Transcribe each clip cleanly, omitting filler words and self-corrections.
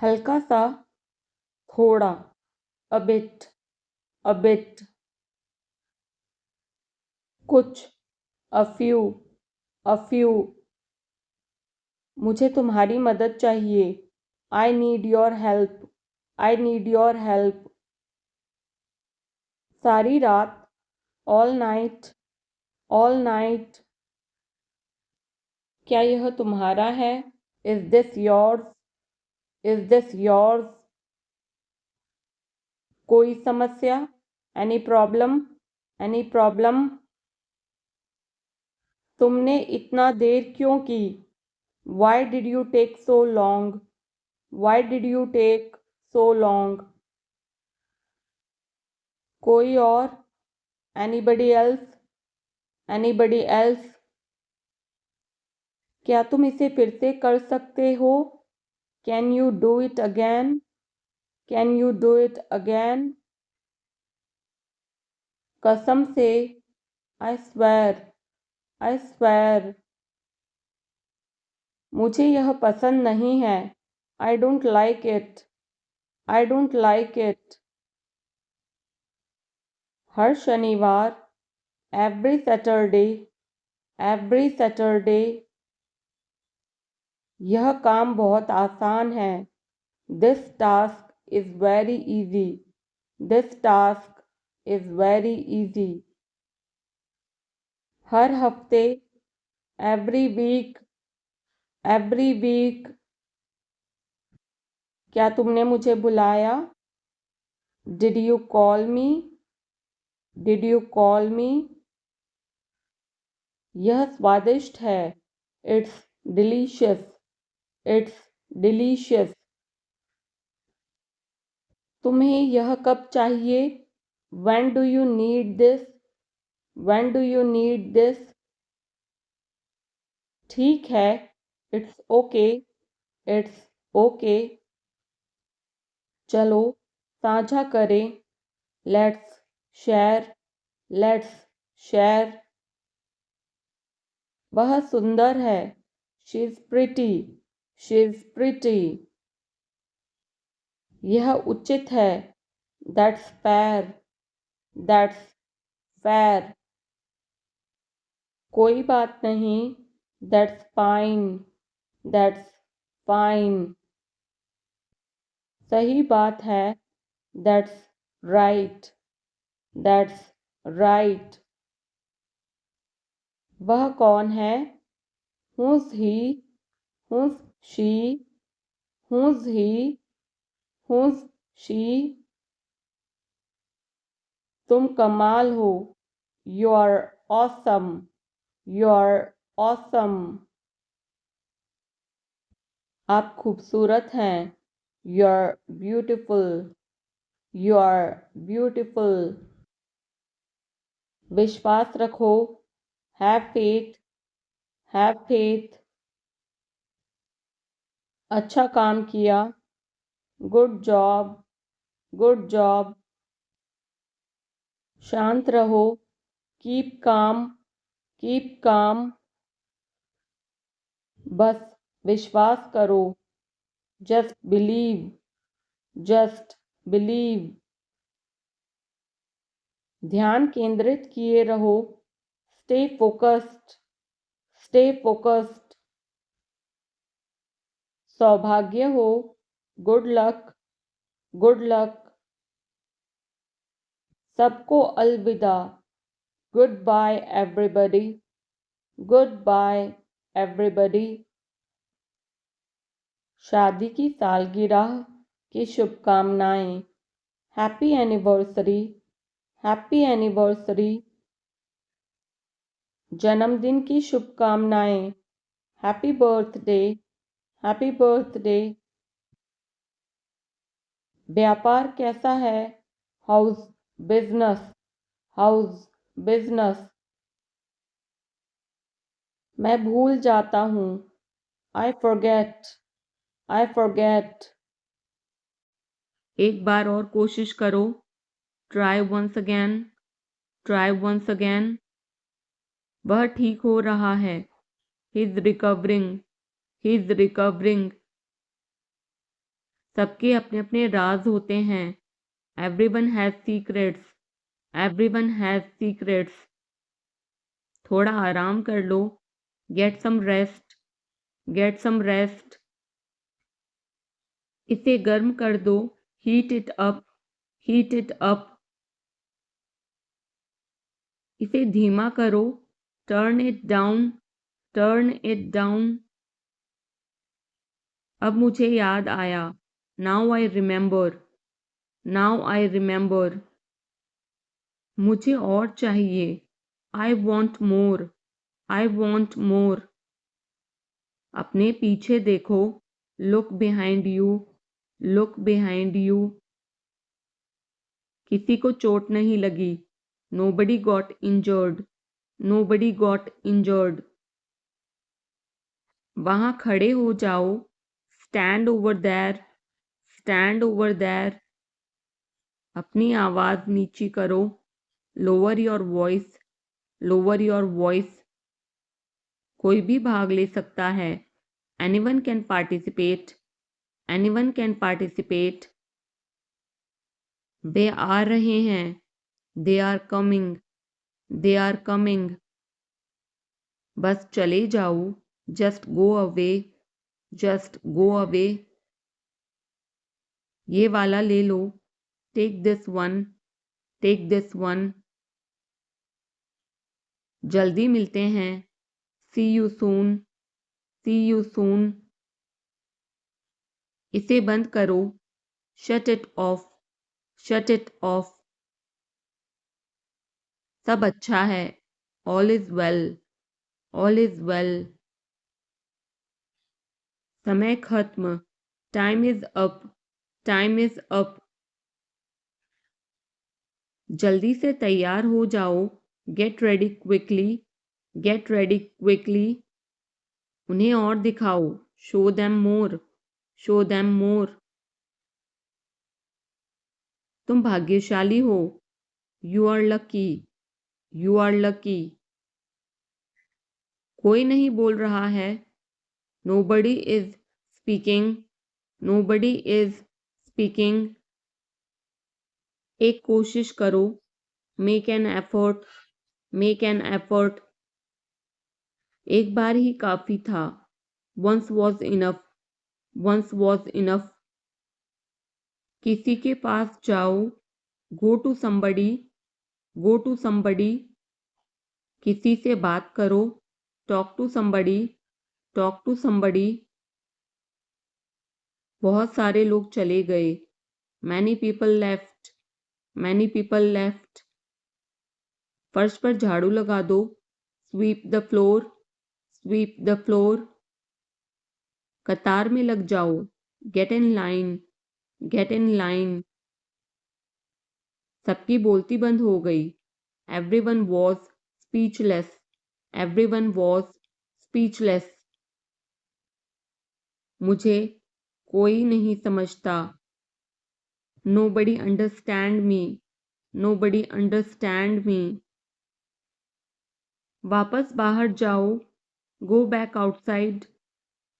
हल्का सा, थोड़ा, a bit, कुछ, a few, मुझे तुम्हारी मदद चाहिए, I need your help, सारी रात, all night, क्या यह तुम्हारा है, is this yours, कोई समस्या, any problem, तुमने इतना देर क्यों की, why did you take so long, कोई और, anybody else, क्या तुम इसे फिर से कर सकते हो, can you do it again, कसम से, I swear, मुझे यह पसंद नहीं है, I don't like it, हर शनिवार, every Saturday, यह काम बहुत आसान है, this task is very easy, हर हफ्ते, every week, क्या तुमने मुझे बुलाया, did you call me, यह स्वादिष्ट है, it's delicious, तुम्हें यह कब चाहिए, when do you need this, ठीक है, it's okay, चलो साझा करें, let's share, वह सुंदर है, she's pretty, यह उचित है, that's fair, कोई बात नहीं, that's fine, सही बात है, that's right, वह कौन है, who's she, तुम कमाल हो, you're awesome, आप खूबसूरत हैं, you're beautiful, विश्वास रखो, have faith, अच्छा काम किया, good job, शांत रहो, keep calm, बस विश्वास करो, just believe, ध्यान केंद्रित किए रहो, stay focused, सौभाग्य हो, good luck, सबको अलविदा, goodbye everybody, शादी की सालगिरह की शुभकामनाएं, हैप्पी एनिवर्सरी, जन्मदिन की शुभकामनाएं, हैप्पी बर्थडे, व्यापार कैसा है, हाउस बिजनेस, मैं भूल जाता हूँ, I forget, एक बार और कोशिश करो, try once again, वह ठीक हो रहा है, he's recovering, सबके अपने अपने राज होते हैं। Everyone has secrets. Everyone has secrets. थोड़ा आराम कर लो। Get some rest. Get some rest. इसे गर्म कर दो। Heat it up. Heat it up. इसे धीमा करो। Turn it down. Turn it down. अब मुझे याद आया। Now I remember. Now I remember. मुझे और चाहिए। I want more. I want more. अपने पीछे देखो। Look behind you. Look behind you. किसी को चोट नहीं लगी। Nobody got injured. Nobody got injured. वहाँ खड़े हो जाओ। Stand over there. Stand over there. अपनी आवाज नीची करो। Lower your voice. Lower your voice. कोई भी भाग ले सकता है। Anyone can participate. Anyone can participate. वे आ रहे हैं। They are coming. They are coming. बस चले जाओ। Just go away. Just go away. ये वाला ले लो। Take this one. Take this one. जल्दी मिलते हैं। See you soon. See you soon. इसे बंद करो। Shut it off. Shut it off. सब अच्छा है। All is well. All is well. समय खत्म। Time is up. Time is up. जल्दी से तैयार हो जाओ। Get ready quickly. Get ready quickly. उन्हें और दिखाओ। Show them more. Show them more. तुम भाग्यशाली हो। You are lucky. You are lucky. कोई नहीं बोल रहा है। Nobody is speaking. Nobody is speaking. एक कोशिश करो। Make an effort. Make an effort. एक बार ही काफी था। Once was enough. Once was enough. किसी के पास जाओ। Go to somebody. Go to somebody. किसी से बात करो। Talk to somebody. Talk to somebody. बहुत सारे लोग चले गए। Many people left. Many people left. फर्श पर झाड़ू लगा दो। Sweep the floor. Sweep the floor. कतार में लग जाओ। Get in line. Get in line. सबकी बोलती बंद हो गई। Everyone was speechless. Everyone was speechless. मुझे कोई नहीं समझता। Nobody understand me. Nobody understand me. वापस बाहर जाओ। Go back outside.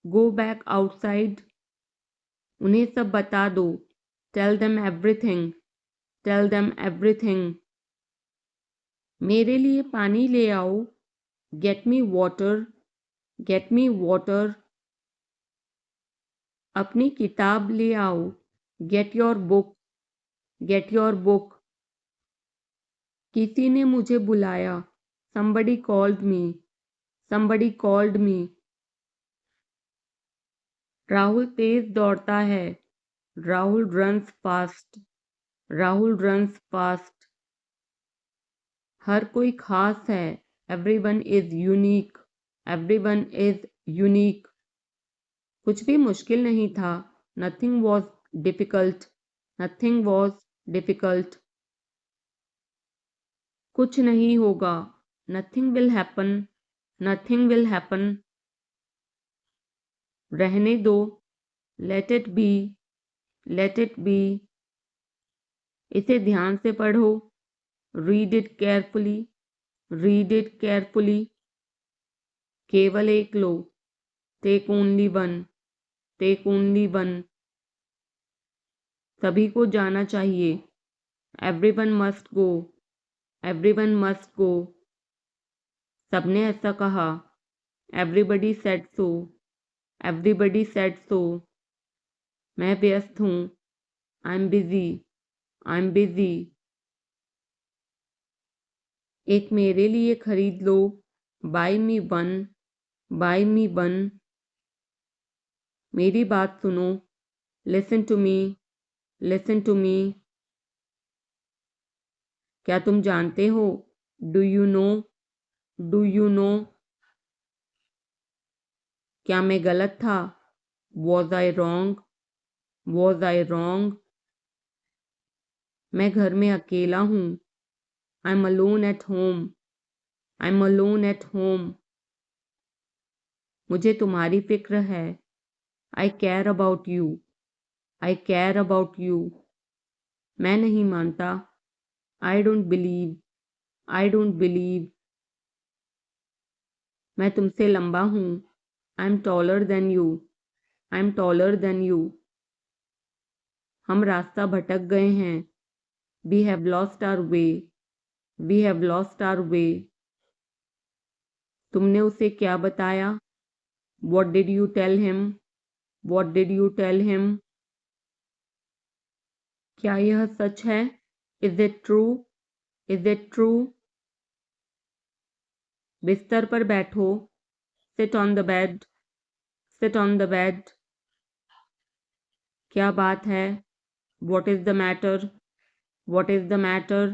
Go back outside. उन्हें सब बता दो। Tell them everything. Tell them everything. मेरे लिए पानी ले आओ। Get me water. Get me water. अपनी किताब ले आओ। Get your book. Get your book. किसी ने मुझे बुलाया। Somebody called me. Somebody called me. Rahul तेज दौड़ता है। Rahul runs fast. Rahul runs fast. हर कोई खास है। Everyone is unique. Everyone is unique. कुछ भी मुश्किल नहीं था। Nothing was difficult. Nothing was difficult. कुछ नहीं होगा। Nothing will happen. Nothing will happen. रहने दो। Let it be. Let it be. इसे ध्यान से पढ़ो। Read it carefully. Read it carefully. केवल एक लो। Take only one. Take only one. सभी को जाना चाहिए। Everyone must go, everyone must go. सबने ऐसा कहा। Everybody said so, everybody said so. मैं व्यस्त हूँ। I am busy, I am busy. एक मेरे लिए खरीद लो। Buy me one, buy me one. मेरी बात सुनो। Listen to me, listen to me. क्या तुम जानते हो? Do you know, do you know. क्या मैं गलत था? Was I wrong, was I wrong. मैं घर में अकेला हूँ। I am alone at home, I am alone at home. मुझे तुम्हारी फिक्र है। I care about you, I care about you. मैं नहीं मानता। I don't believe, I don't believe. मैं तुमसे लंबा हूँ। I am taller than you, I am taller than you. हम रास्ता भटक गए हैं। We have lost our way, we have lost our way. तुमने उसे क्या बताया? What did you tell him, what did you tell him. क्या यह सच है? Is it true, is it true. बिस्तर पर बैठो। Sit on the bed, sit on the bed. क्या बात है? What is the matter, what is the matter.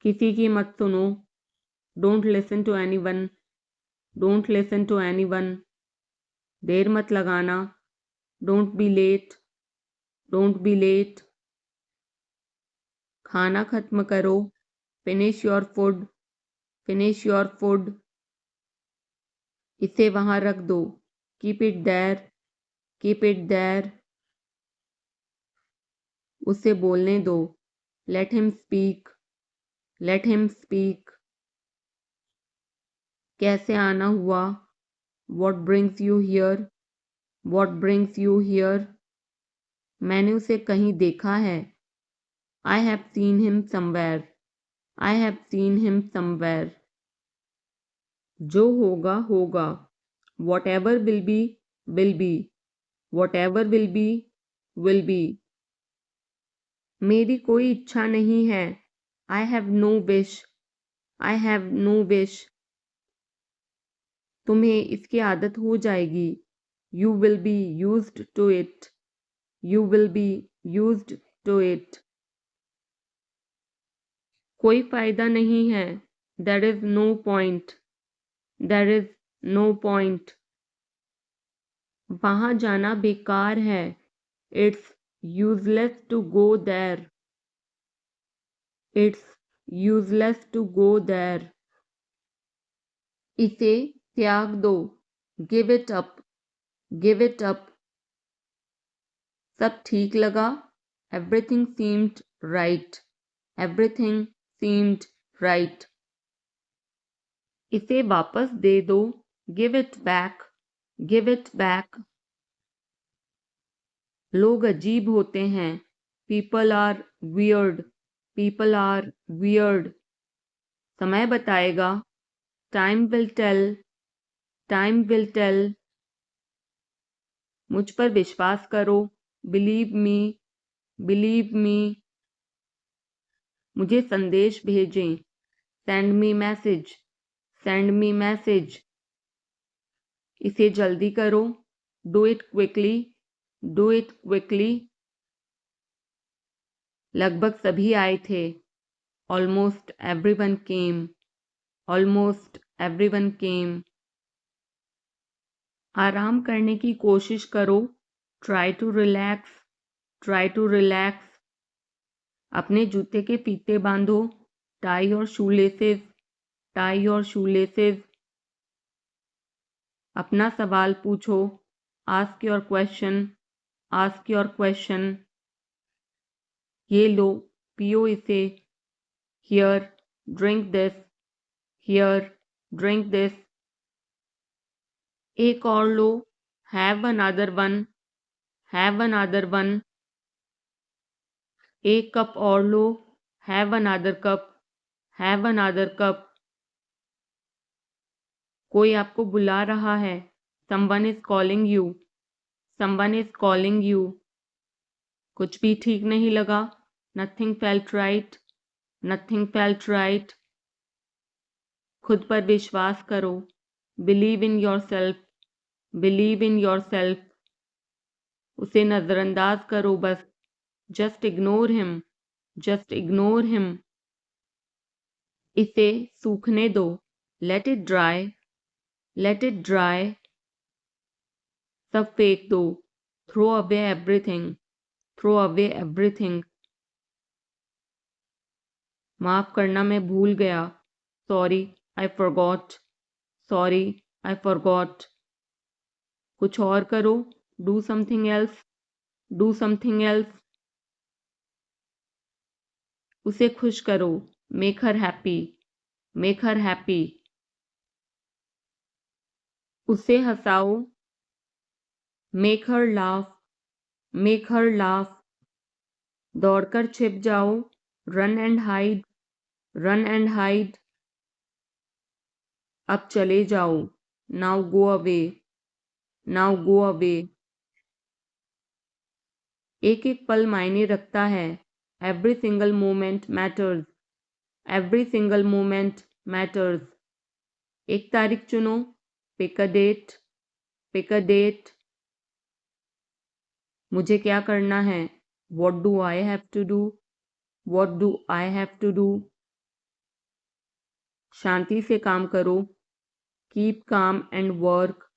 किसी की मत सुनो। Don't listen to anyone, don't listen to anyone. देर मत लगाना। Don't be late, don't be late. खाना खत्म करो। Finish your food, finish your food. इसे वहां रख दो। Keep it there, keep it there. उसे बोलने दो। Let him speak, let him speak. कैसे आना हुआ? What brings you here, what brings you here. मैंने उसे कहीं देखा है। I have seen him somewhere, I have seen him somewhere. जो होगा होगा। Whatever will be, will be, whatever will be, will be. मेरी कोई इच्छा नहीं है। I have no wish, I have no wish. तुम्हें इसकी आदत हो जाएगी। You will be used to it, you will be used to it. कोई फायदा नहीं है। There is no point, there is no point. वहां जाना बेकार है। It's useless to go there, it's useless to go there. इसे त्याग दो। Give it up, give it up. सब ठीक लगा। Everything seemed right, everything seemed right. इसे वापस दे दो। Give it back, give it back. लोग अजीब होते हैं। People are weird, people are weird. समय बताएगा। Time will tell, time will tell. मुझ पर विश्वास करो। Believe me, believe me. मुझे संदेश भेजें। Send me message, send me message. इसे जल्दी करो। Do it quickly, do it quickly. लगभग सभी आए थे। Almost everyone came, almost everyone came. आराम करने की कोशिश करो। Try to relax, try to relax. अपने जूते के फीते बांधो। टाई और शूलेसेस, टाई और शूलेसेस। अपना सवाल पूछो। Ask your question, ask your question. ये लो, पियो इसे। Here, drink this, here, drink this. एक और लो। Have another one, have another one, एक कप और लो, have another cup, have another cup. कोई आपको बुला रहा है, someone is calling you, someone is calling you. कुछ भी ठीक नहीं लगा, nothing felt right, nothing felt right. खुद पर विश्वास करो, believe in your self, believe in yourself. उसे नजरअंदाज करो बस, just ignore him, just ignore him. इसे सूखने दो, let it dry, let it dry. सब फेंक दो, throw away everything, throw away everything. माफ करना मैं भूल गया, sorry I forgot, sorry I forgot. कुछ और करो, do something else, do something else. उसे खुश करो, make her happy, make her happy. उसे हंसाओ, make her laugh, make her laugh. दौड़कर छिप जाओ, run and hide, run and hide. अब चले जाओ, now go away, now go away. एक एक पल मायने रखता है, every single moment matters, every single moment matters. एक तारीख चुनो, pick a date, pick a date. मुझे क्या करना है, what do I have to do, what do I have to do. शांति से काम करो, keep calm and work,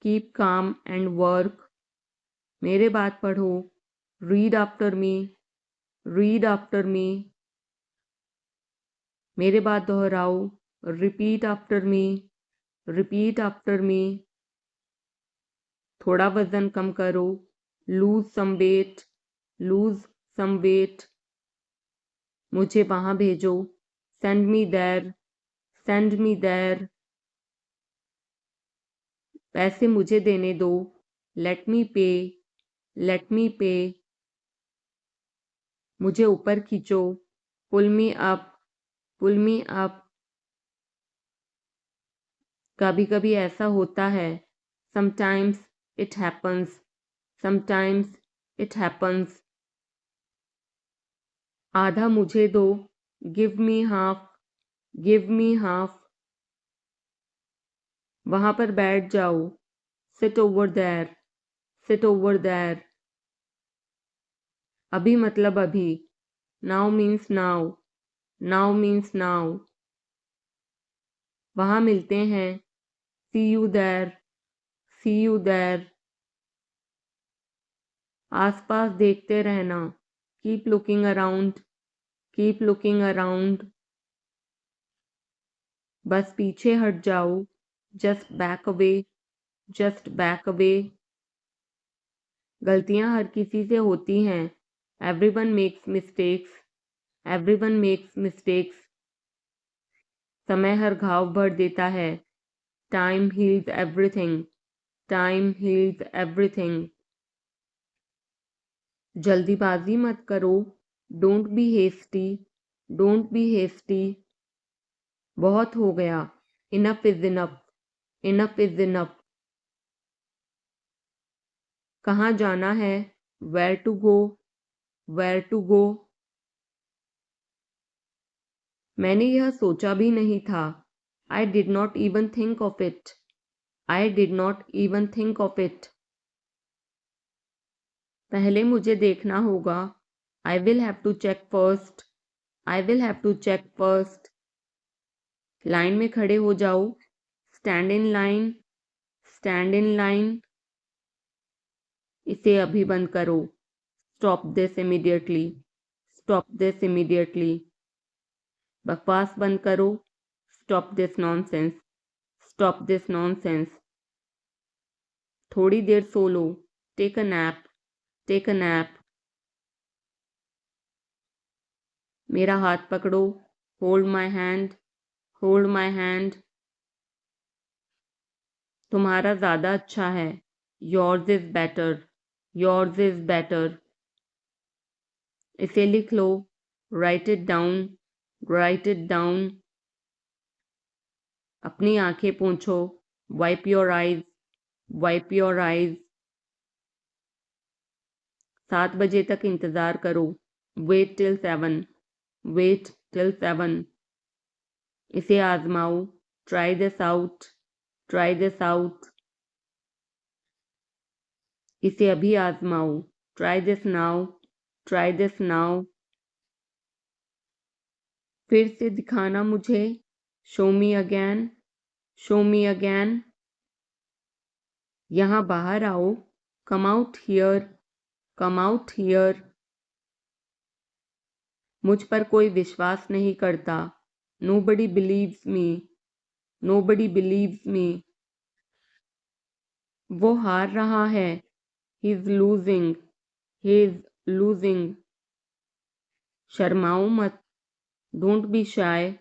keep calm and work. मेरे बात पढ़ो, read after me, read after me. मेरे बात दोहराओ, repeat after me, repeat after me. थोड़ा वजन कम करो, lose some weight, lose some weight. मुझे वहां भेजो, send me there, send me there. पैसे मुझे देने दो, लेट मी पे, लेट मी पे। मुझे ऊपर खींचो, pull me up, pull me up. कभी कभी ऐसा होता है, sometimes it happens, sometimes it happens. आधा मुझे दो, give me half, give me half. वहां पर बैठ जाओ, sit over there, sit over there. अभी मतलब अभी, now means now, now means now. वहां मिलते हैं, see you there, see you there. आसपास देखते रहना, keep looking around, keep looking around. बस पीछे हट जाओ, just back away, just back away. गलतियां हर किसी से होती हैं, everyone makes mistakes, everyone makes mistakes. समय हर घाव भर देता है, time heals everything, time heals everything. जल्दीबाजी मत करो, don't be hasty, don't be hasty. बहुत हो गया, enough is enough, enough is enough. कहाँ जाना है, where to go, where to go. मैंने यह सोचा भी नहीं था, I did not even think of it, I did not even think of it. पहले मुझे देखना होगा, I will have to check first, I will have to check first. Line में खड़े हो जाओ, stand in line, stand in line. इसे अभी बंद करो, stop this immediately, stop this immediately. बकवास बंद करो, stop this nonsense, stop this nonsense. थोड़ी देर सो लो, take a nap, take a nap. मेरा हाथ पकड़ो, hold my hand, hold my hand. तुम्हारा ज़्यादा अच्छा है, yours is better, yours is better. इसे लिख लो, write it down, write it down. अपनी आंखें पोंछो, wipe your eyes, wipe your eyes. 7 बजे तक इंतज़ार करो, वेट टिल 7, वेट टिल 7। इसे आजमाओ, try this out, try this out. इसे अभी आजमाओ, try this now, try this now. फिर से दिखाना मुझे, show me again, show me again. यहाँ बाहर आओ, come out here, come out here. मुझ पर कोई विश्वास नहीं करता, nobody believes me, nobody believes me. वो हार रहा है, he is losing, he is losing. शर्माओ मत, don't be shy,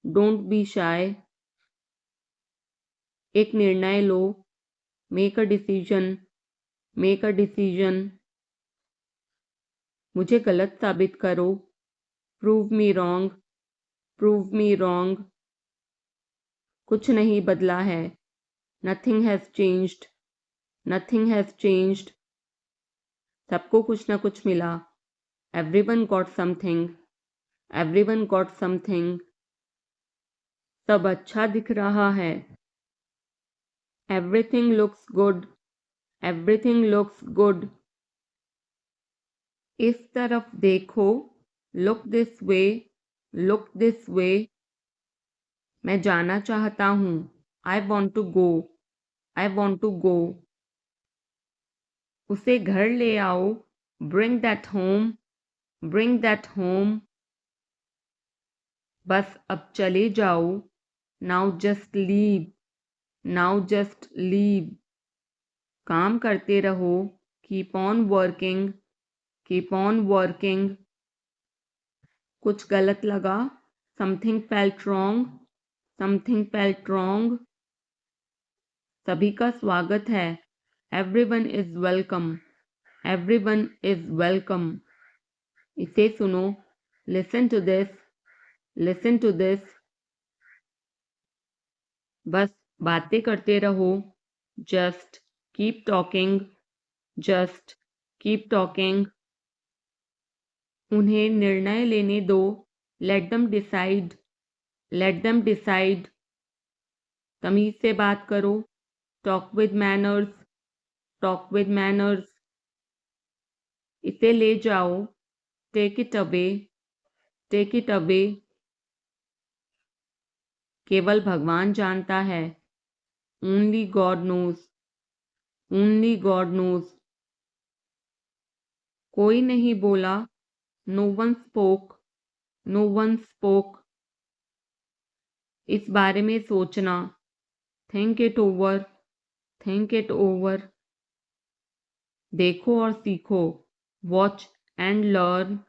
don't be shy. एक निर्णय लो, make a decision, make a decision. मुझे गलत साबित करो, prove me wrong, prove me wrong. कुछ नहीं बदला है, nothing has changed, nothing has changed. सबको कुछ ना कुछ मिला, everyone got something, everyone got something. सब अच्छा दिख रहा है, everything looks good, everything looks good. इस तरफ देखो, look this way, look this way. मैं जाना चाहता हूँ, I want to go, I want to go. उसे घर ले आओ, bring that home, bring that home. बस अब चले जाओ, now just leave, now just leave. काम करते रहो, keep on working, keep on working. कुछ गलत लगा, something felt wrong, something felt wrong. सभी का स्वागत है, everyone is welcome, everyone is welcome. इसे सुनो, listen to this, listen to this. बस बातें करते रहो, just keep talking, just keep talking. उन्हें निर्णय लेने दो, let them decide, let them decide. तमीज से बात करो, talk with manners, talk with manners. इसे ले जाओ, take it away, take it away. केवल भगवान जानता है, only God knows, only God knows. कोई नहीं बोला, no one spoke, no one spoke. इस बारे में सोचना, think it over, think it over. देखो और सीखो, watch and learn,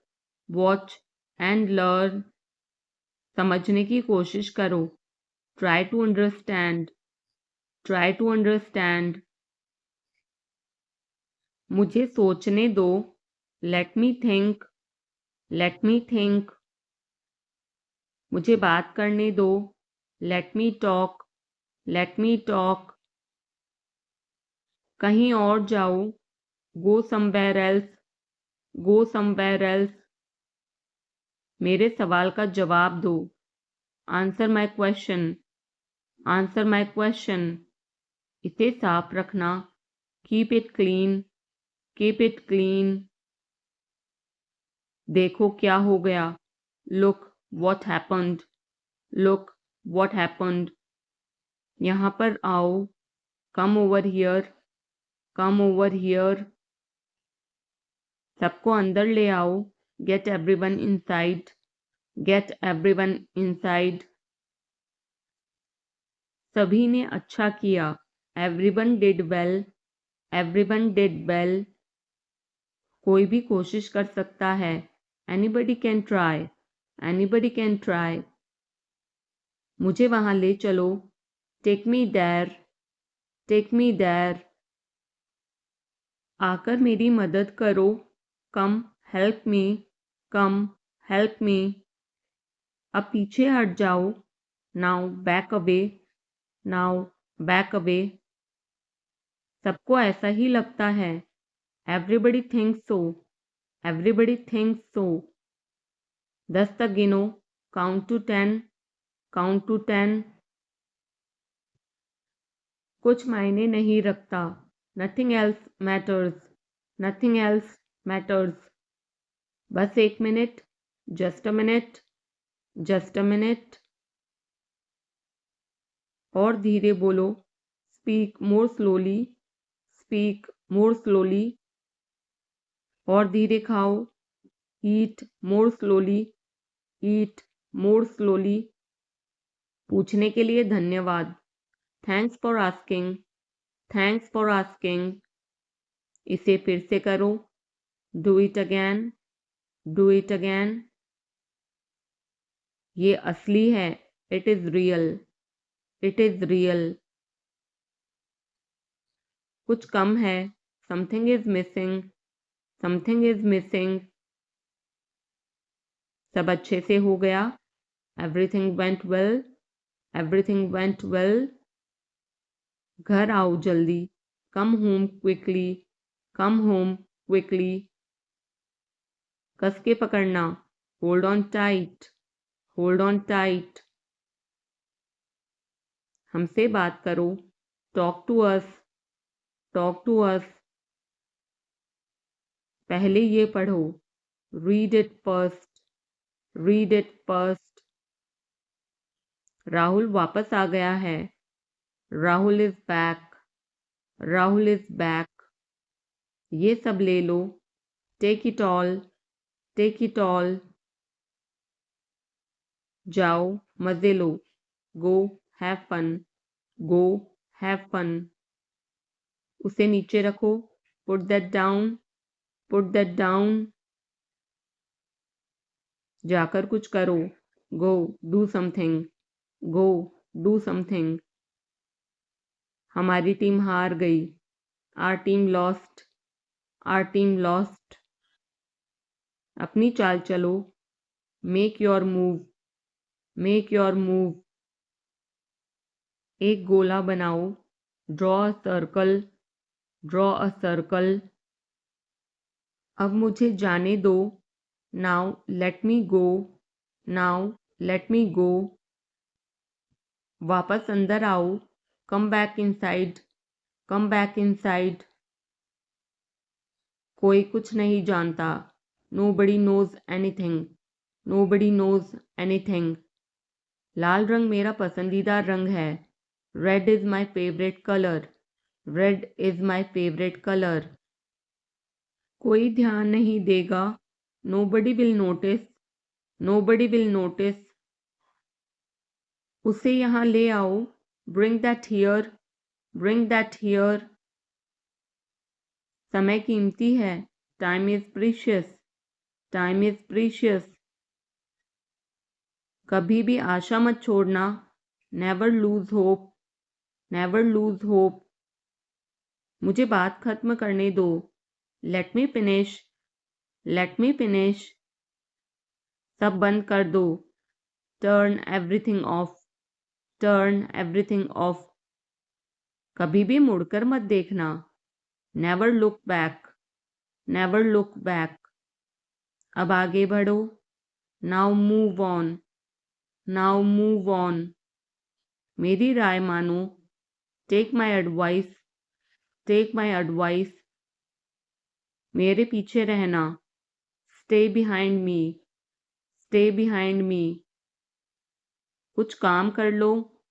watch and learn. समझने की कोशिश करो, try to understand, try to understand. मुझे सोचने दो, let me think, let me think. मुझे बात करने दो, let me talk, let me talk. कहीं और जाओ, go somewhere else, go somewhere else. मेरे सवाल का जवाब दो, answer my question, answer my question. इसे साफ रखना, keep it clean, keep it clean. देखो क्या हो गया, look what happened, look what happened. यहाँ पर आओ, come over here, come over here. सबको अंदर ले आओ, get everyone inside, get everyone inside. सभी ने अच्छा किया, everyone did well, everyone did well. कोई भी कोशिश कर सकता है, anybody can try, anybody can try. मुझे वहां ले चलो, take me there, take me there. आकर मेरी मदद करो, कम हेल्प मी, कम हेल्प मी। अब पीछे हट जाओ, now back away, now back away. सबको ऐसा ही लगता है, एवरीबडी थिंक्स सो, एवरीबडी थिंक्स सो। 10 तक गिनो, काउंट टू 10, काउंट टू 10। कुछ मायने नहीं रखता, nothing else matters, nothing else matters. बस 1 minute, just a minute, just a minute. और धीरे बोलो, speak more slowly, speak more slowly. और धीरे खाओ, ईट मोर स्लोली, ईट मोर स्लोली। पूछने के लिए धन्यवाद, thanks for asking, thanks for asking. इसे फिर से करो, do it again, do it again. ये असली है, it is real, it is real. कुछ कम है, something is missing, something is missing. सब अच्छे से हो गया, everything went well, everything went well. घर आओ जल्दी, come home quickly, come home quickly. कस के पकड़ना, hold on tight, hold on tight. हमसे बात करो, talk to us, talk to us. पहले ये पढ़ो, read it first, read it first. Rahul वापस आ गया है, Rahul is back, Rahul is back. ये सब ले लो, take it all, take it all. जाओ मजे लो, go have fun, go have fun. उसे नीचे रखो, put that down, put that down. जाकर कुछ करो, go do something, go do something. हमारी टीम हार गई, our team lost, our team lost. अपनी चाल चलो, make your move, make your move. एक गोला बनाओ, draw a circle, draw a circle. अब मुझे जाने दो, now let me go, now let me go. वापस अंदर आओ, come back inside, come back inside. कोई कुछ नहीं जानता, nobody knows anything, nobody knows anything. लाल रंग मेरा पसंदीदा रंग है, red is my favourite colour, red is my favourite colour. कोई ध्यान नहीं देगा, nobody will notice, nobody will notice. उसे यहाँ ले आओ, bring that here, bring that here. समय कीमती है, time is precious, time is precious. कभी भी आशा मत छोड़ना, never lose hope, never lose hope. मुझे बात खत्म करने दो, let me finish, let me finish. सब बंद कर दो, turn everything of, turn everything of. कभी भी मुड़कर मत देखना, never look back, never look back. अब आगे बढ़ो, now move on, now move on. मेरी राय मानो, take my advice, take my advice. मेरे पीछे रहना, stay behind me, stay behind me. कुछ काम कर लो,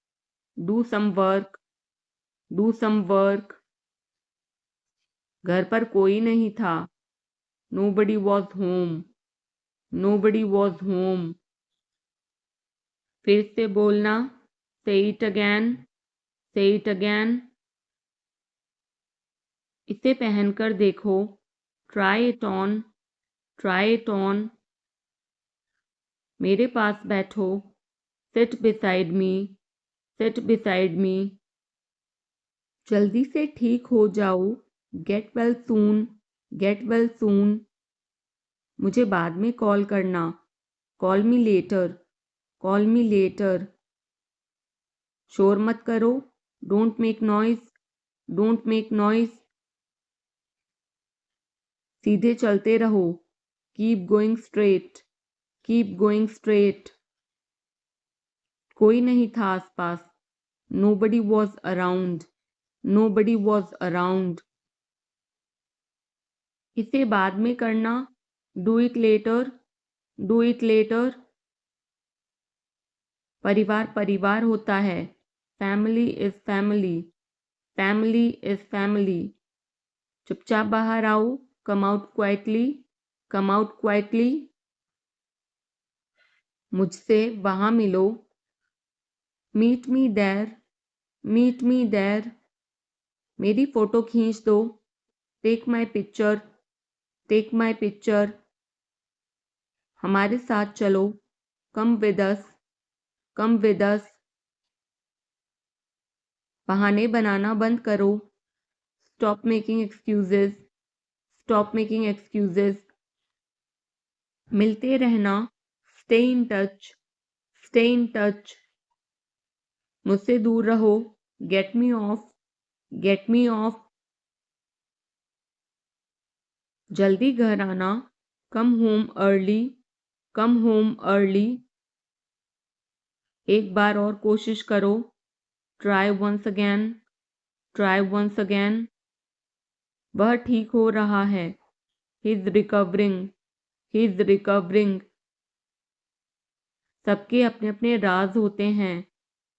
do some work, do some work. घर पर कोई नहीं था, nobody was home, nobody was home. फिर से बोलना, say it again, say it again. इसे पहनकर देखो, try it on, try it on. मेरे पास बैठो, sit beside me, sit beside me. जल्दी से ठीक हो जाओ, get well soon, get well सून। मुझे बाद में कॉल करना, call me later, call me later. शोर मत करो, don't make noise, don't make noise. सीधे चलते रहो, keep going straight, keep going straight. कोई नहीं था आसपास, nobody was around, nobody was around. इसे बाद में करना, do it later, do it later. परिवार परिवार होता है, family is family, family is family. चुपचाप बाहर आओ, come out quietly, come out quietly. मुझसे वहां मिलो, meet me there, meet me there. मेरी फोटो खींच दो, take my picture, take my picture. हमारे साथ चलो, come with us, come with us. बहाने बनाना बंद करो, stop making excuses, stop making excuses. मिलते रहना, stay in touch, stay in touch. मुझसे दूर रहो, get me off, get me off. जल्दी घर आना, come home early, come home early. एक बार और कोशिश करो, try once again, try once again. वह ठीक हो रहा है, he is recovering, he is recovering. सबके अपने अपने राज होते हैं,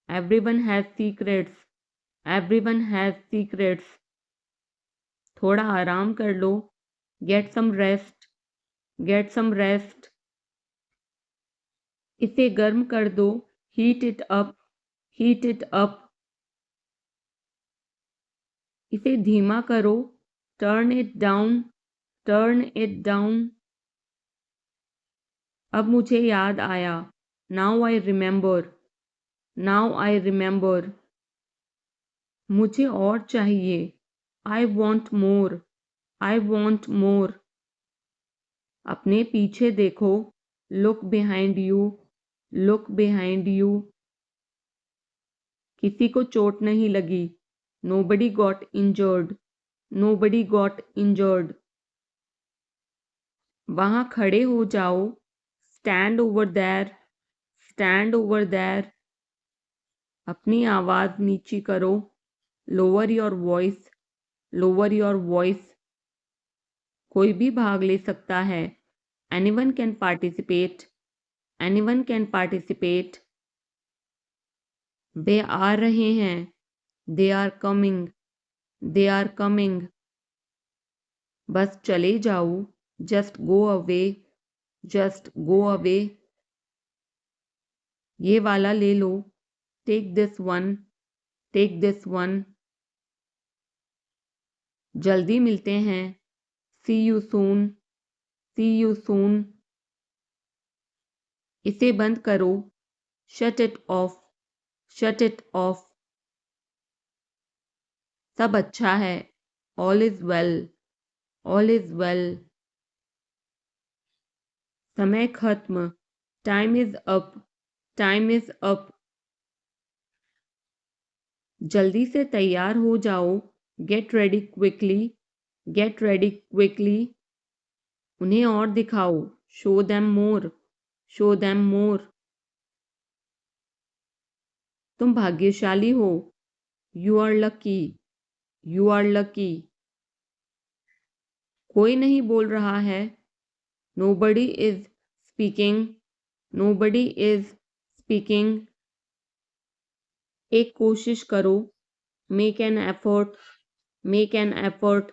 everyone has secrets, everyone has secrets. थोड़ा आराम कर लो, get some rest, get some rest. इसे गर्म कर दो, heat it up, heat it up. इसे धीमा करो, turn it down, turn it down. अब मुझे याद आया, now I remember, now I remember. मुझे और चाहिए, I want more, I want more. अपने पीछे देखो, look behind you, look behind you. किसी को चोट नहीं लगी, nobody got injured, nobody got injured. वहां खड़े हो जाओ, stand over there, stand over there. अपनी आवाज नीची करो, lower your voice, lower your voice. कोई भी भाग ले सकता है, anyone can participate, anyone can participate. वे आ रहे हैं, they are coming, they are coming. बस चले जाओ, just go away, just go away. ये वाला ले लो, take this one, take this one. जल्दी मिलते हैं, see you soon, C you soon. इसे बंद करो, shut it off, shut it off. सब अच्छा है, all is well, all is well. समय खत्म, time is up, time is up. जल्दी से तैयार हो जाओ, get ready quickly, get ready quickly. उन्हें और दिखाओ, show them more, show them more. तुम भाग्यशाली हो, you are lucky, you are lucky. कोई नहीं बोल रहा है, nobody is speaking, nobody is speaking. एक कोशिश करो, make an effort, make an effort.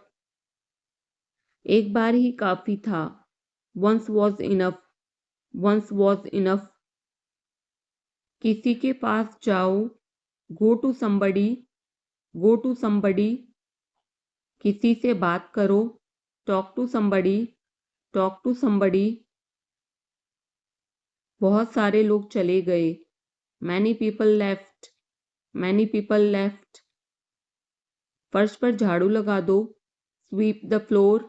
एक बार ही काफी था, once was enough, once was enough. किसी के पास जाओ, go to somebody, go to somebody. किसी से बात करो, talk to somebody, talk to somebody. बहुत सारे लोग चले गए, many people left, many people left. फर्श पर झाड़ू लगा दो, sweep the floor,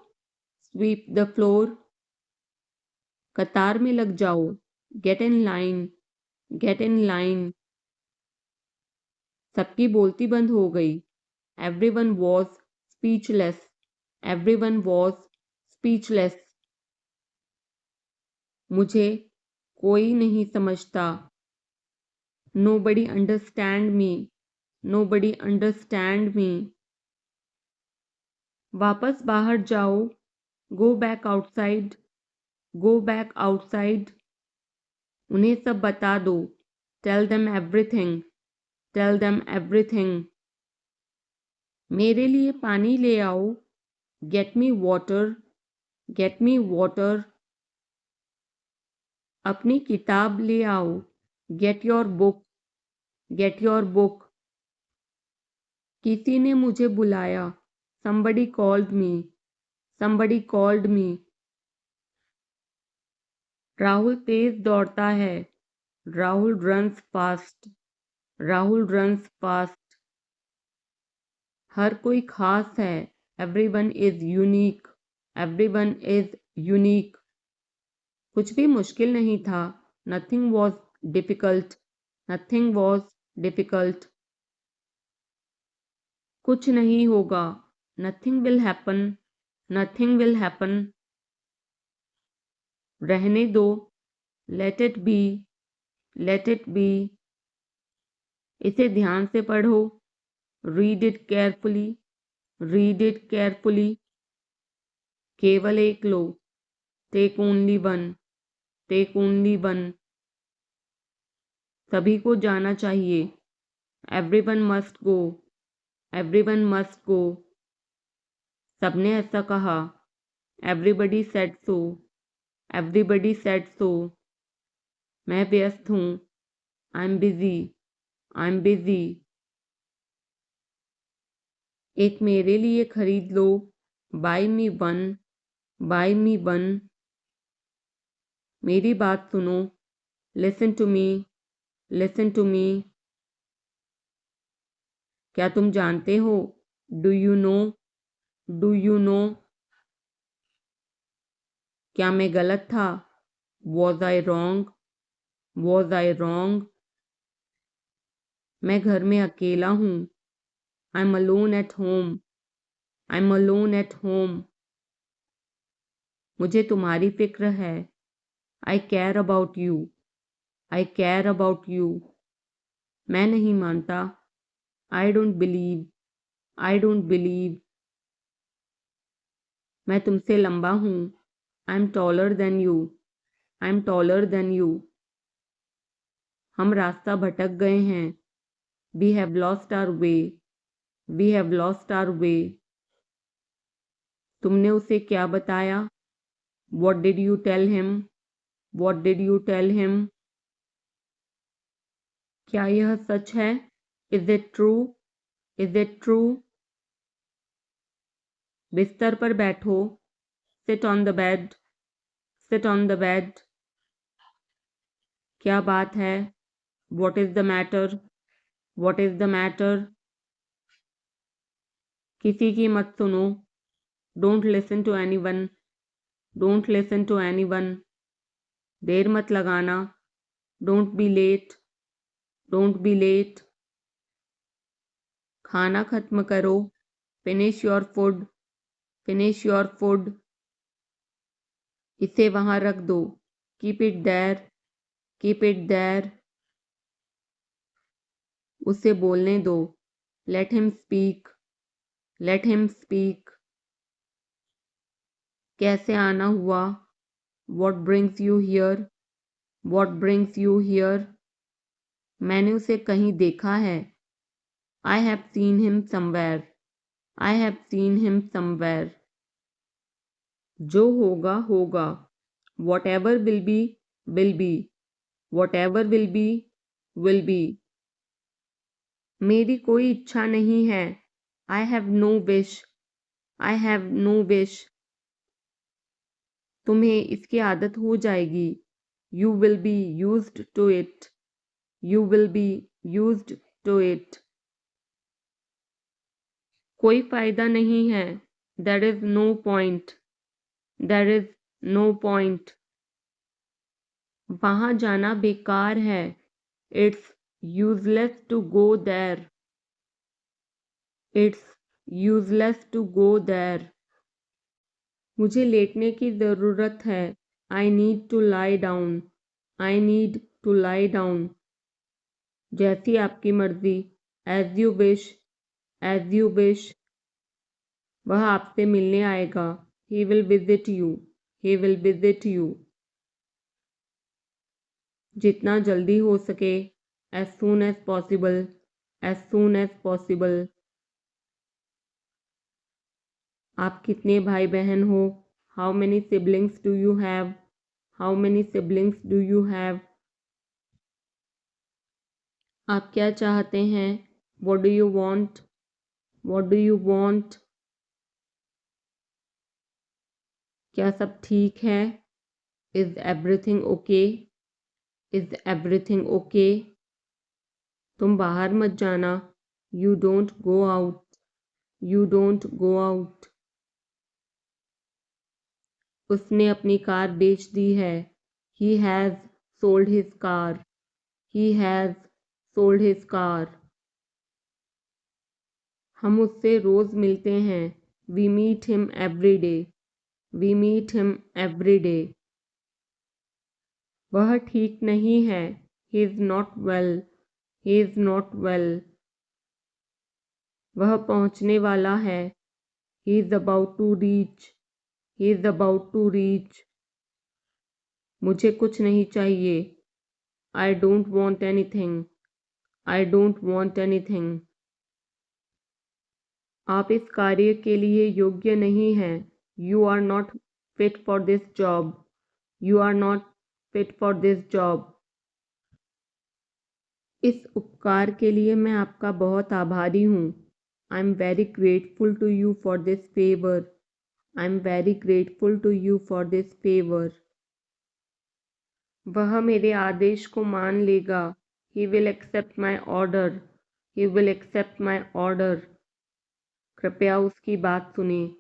sweep the floor. कतार में लग जाओ, get in line, get in line. सबकी बोलती बंद हो गई, everyone was speechless, everyone was speechless. मुझे कोई नहीं समझता, nobody understand me, nobody understand me. वापस बाहर जाओ, go back outside, go back outside. उन्हें सब बता दो, tell them everything, tell them everything. मेरे लिए पानी ले आओ, get me water, get me water. अपनी किताब ले आओ, get your book, get your book. किसी ने मुझे बुलाया, somebody called me, somebody called me. Rahul तेज दौड़ता है, Rahul runs fast, Rahul runs fast. हर कोई खास है, everyone is unique, everyone is unique. कुछ भी मुश्किल नहीं था, nothing was difficult, nothing was difficult. कुछ नहीं होगा, nothing will happen, nothing will happen. रहने दो, let it be, let it be. इसे ध्यान से पढ़ो, read it carefully, read it carefully. केवल एक लो, take only one, take only one. सभी को जाना चाहिए, everyone must go, everyone must go. सबने ऐसा कहा, everybody said so, everybody said so. मैं व्यस्त हूँ, I'm busy, I'm busy. एक मेरे लिए खरीद लो, buy me one, buy me one. मेरी बात सुनो, listen to me, listen to me. क्या तुम जानते हो, do you know, do you know. क्या मैं गलत था, was I wrong, was I wrong. मैं घर में अकेला हूँ, I'm alone at home, I'm alone at home. मुझे तुम्हारी फिक्र है, I care about you, I care about you. मैं नहीं मानता, I don't believe, I don't believe. मैं तुमसे लंबा हूँ, I'm taller than you, I'm taller than you. हम रास्ता भटक गए हैं, we have lost our way, we have lost our way. तुमने उसे क्या बताया, what did you tell him, what did you tell him. क्या यह सच है, is it true, is it true. बिस्तर पर बैठो, sit on the bed, sit on the bed. क्या बात है, what is the matter, what is the matter. किसी की मत सुनो, don't listen to anyone, don't listen to anyone. देर मत लगाना, don't be late, don't be late. खाना खत्म करो, finish your food, finish your food. इसे वहां रख दो, keep it there, keep it there. उसे बोलने दो, let him speak, let him speak. कैसे आना हुआ, what brings you here, what brings you here. मैंने उसे कहीं देखा है, I have seen him somewhere, I have seen him somewhere. जो होगा होगा, whatever will be, will be, whatever will be, will be. मेरी कोई इच्छा नहीं है, I have no wish, I have no wish. तुम्हें इसकी आदत हो जाएगी, you will be used to it, you will be used to it. कोई फायदा नहीं है, There is no point. There is no point. वहाँ जाना बेकार है. It's useless to go there. It's useless to go there. मुझे लेटने की ज़रूरत है. I need to lie down. I need to lie down. जैसी आपकी मर्जी. As you wish. As you wish. वह आपसे मिलने आएगा. He will visit you. He will visit you. जितना जल्दी हो सके. As soon as possible. As soon as possible. आप कितने भाई बहन हो? How many siblings do you have? How many siblings do you have? आप क्या चाहते हैं? What do you want? What do you want? क्या सब ठीक है? Is everything okay? Is everything okay? तुम बाहर मत जाना. You don't go out. You don't go out. उसने अपनी कार बेच दी है. He has sold his car. He has sold his car. हम उससे रोज़ मिलते हैं. We meet him every day. We meet him every day. वह ठीक नहीं है. He is not well. He is not well. वह पहुंचने वाला है. He is about to reach. He is about to reach. मुझे कुछ नहीं चाहिए. I don't want anything. I don't want anything. आप इस कार्य के लिए योग्य नहीं हैं. You are not fit for this job. You are not fit for this job. इस उपकार के लिए मैं आपका बहुत आभारी हूँ. I'm very grateful to you for this favor. I'm very grateful to you for this favor. वह मेरे आदेश को मान लेगा. He will accept my order. He will accept my order. कृपया उसकी बात सुने.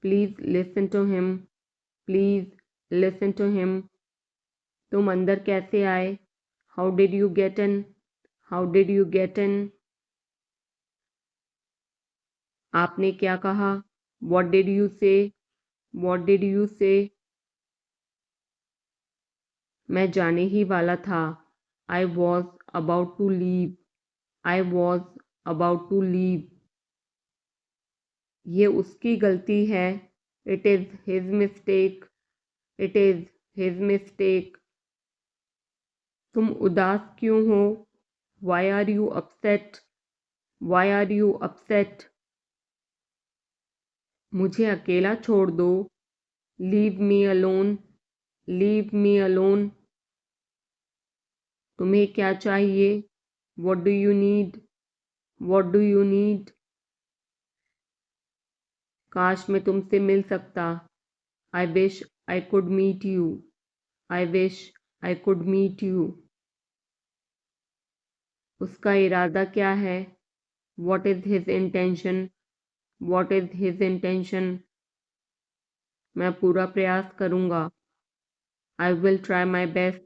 Please listen to him. Please listen to him. तुम अंदर कैसे आए? How did you get in? How did you get in? आपने क्या कहा? What did you say? What did you say? मैं जाने ही वाला था. I was about to leave. I was about to leave. ये उसकी गलती है. It is his mistake. It is his mistake. तुम उदास क्यों हो? Why are you upset? Why are you upset? मुझे अकेला छोड़ दो. Leave me alone. Leave me alone. तुम्हें क्या चाहिए? What do you need? What do you need? काश मैं तुमसे मिल सकता. I wish I could meet you. I wish I could meet you. उसका इरादा क्या है? What is his intention? What is his intention? मैं पूरा प्रयास करूँगा. I will try my best.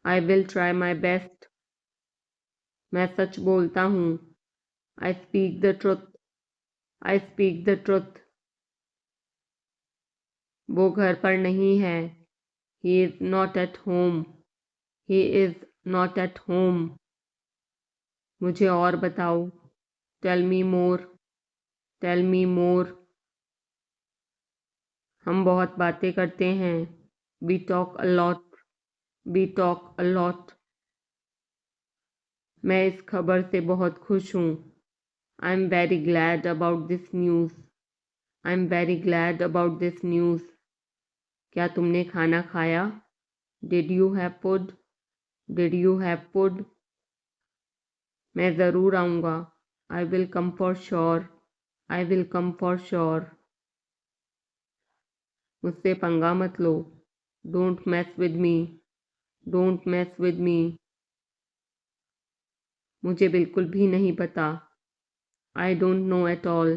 I will try my best. मैं सच बोलता हूँ. I speak the truth. I speak the truth. वो घर पर नहीं है. He is not at home. He is not at home. मुझे और बताओ. Tell me more. Tell me more. हम बहुत बातें करते हैं. We talk a lot. We talk a lot. मैं इस खबर से बहुत खुश हूँ. I'm very glad about this news. I'm very glad about this news. क्या तुमने खाना खाया? Did you have food? Did you have food? मैं ज़रूर आऊँगा. I will come for sure. I will come for sure. मुझसे पंगा मत लो. Don't mess with me. Don't mess with me. मुझे बिल्कुल भी नहीं पता. I don't know at all.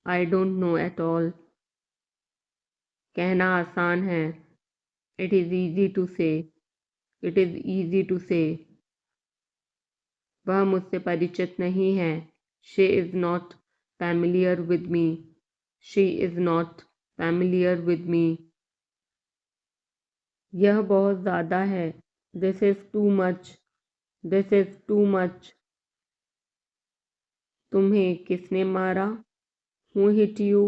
I don't know at all. कहना आसान है. It is easy to say. It is easy to say. वह मुझसे परिचित नहीं है. She is not familiar with me. She is not familiar with me. यह बहुत ज़्यादा है. This is too much. This is too much. तुम्हें किसने मारा? Who hit you?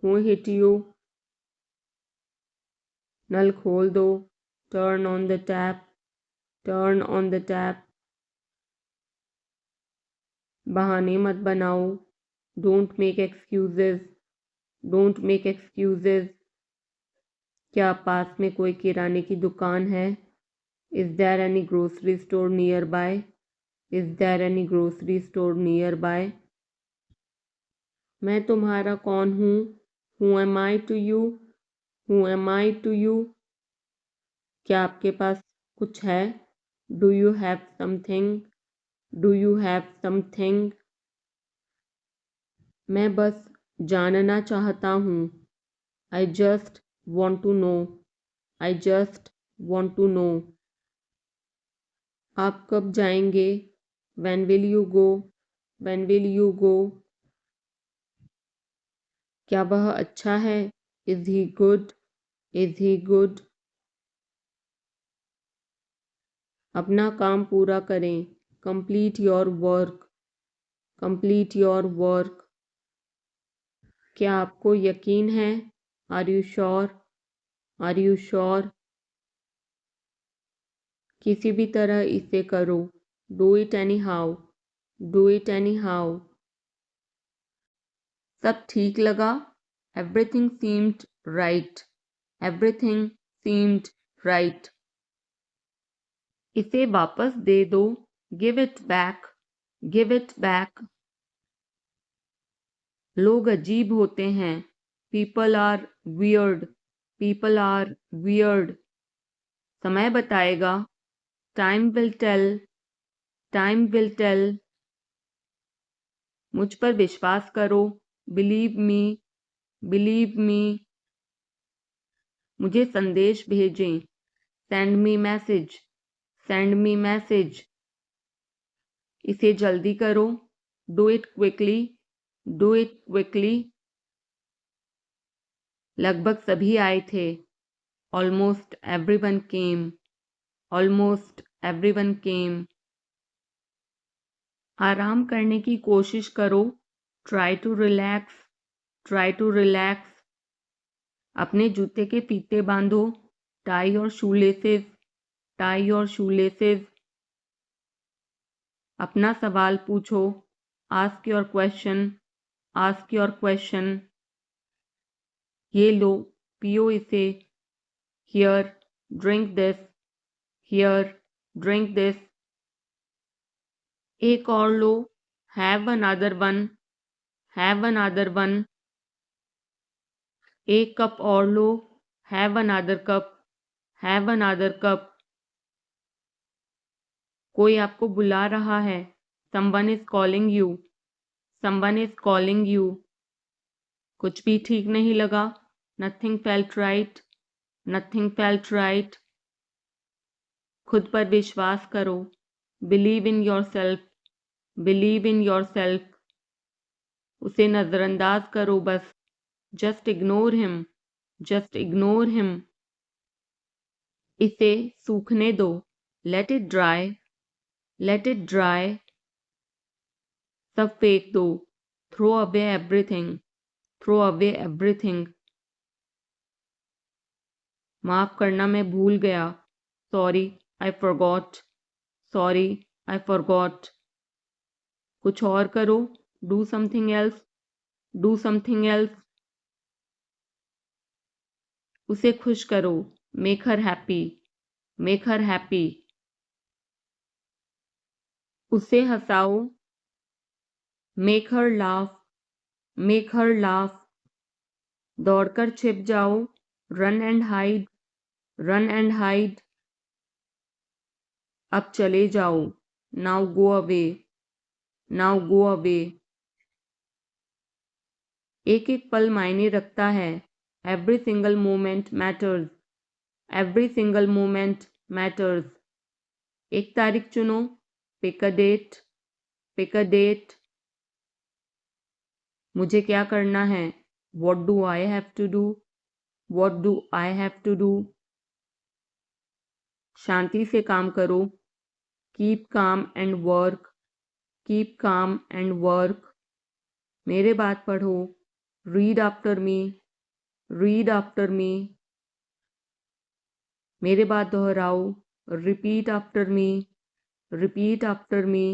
Who hit you? नल खोल दो. Turn on the tap. Turn on the tap. बहाने मत बनाओ. Don't make excuses. Don't make excuses. क्या पास में कोई किराने की दुकान है? Is there any grocery store nearby? Is there any grocery store nearby? मैं तुम्हारा कौन हूँ? Who am I to you? Who am I to you? क्या आपके पास कुछ है? Do you have something? Do you have something? मैं बस जानना चाहता हूँ. I just want to know. I just want to know. आप कब जाएंगे? When will you go? When will you go? क्या वह अच्छा है? Is he good? Is he good? अपना काम पूरा करें. Complete your work. Complete your work. क्या आपको यकीन है? Are you sure? Are you sure? किसी भी तरह इसे करो. Do it anyhow. Do it anyhow. सब ठीक लगा? Everything seemed right. Everything seemed right. इसे वापस दे दो. Give it back. Give it back. लोग अजीब होते हैं. People are weird. People are weird. समय बताएगा. Time will tell. Time will tell. मुझ पर विश्वास करो. Believe me. Believe me. मुझे संदेश भेजें. Send me message. Send me message. इसे जल्दी करो. Do it quickly. Do it quickly. लगभग सभी आए थे. Almost everyone came. Almost everyone came. आराम करने की कोशिश करो. Try to relax. Try to relax. अपने जूते के फीते बांधो. Tie your shoelaces. Tie your shoelaces. अपना सवाल पूछो. Ask your question. Ask your question. ये लो, पियो इसे. Here, drink this. Here, drink this. एक और लो. Have another one. Have another one. एक कप और लो. Have another cup. Have another cup. कोई आपको बुला रहा है. Someone is calling you. Someone is calling you. कुछ भी ठीक नहीं लगा. Nothing felt right. Nothing felt right. खुद पर विश्वास करो. Believe in yourself. Believe in yourself. उसे नजरअंदाज करो बस. Just ignore him. Just ignore him. इसे सूखने दो. Let it dry. Let it dry. सब फेंक दो. Throw away everything. Throw away everything. माफ करना मैं भूल गया. Sorry, I forgot. Sorry, I forgot. कुछ और करो. Do something else. Do something else. उसे खुश करो. Make her happy. Make her happy. उसे हंसाओ. Make her laugh. Make her laugh. दौड़कर छिप जाओ. Run and hide. Run and hide. अब चले जाओ. Now go away. Now go away. एक एक पल मायने रखता है। Every single moment matters. Every single moment matters. एक तारीख चुनो। Pick a date. Pick a date. मुझे क्या करना है? What do I have to do? What do I have to do? शांति से काम करो। Keep calm and work. Keep calm and work. मेरे बात पढ़ो। Read after me. Read after me. मेरे बात दोहराओ। Repeat after me. Repeat after me.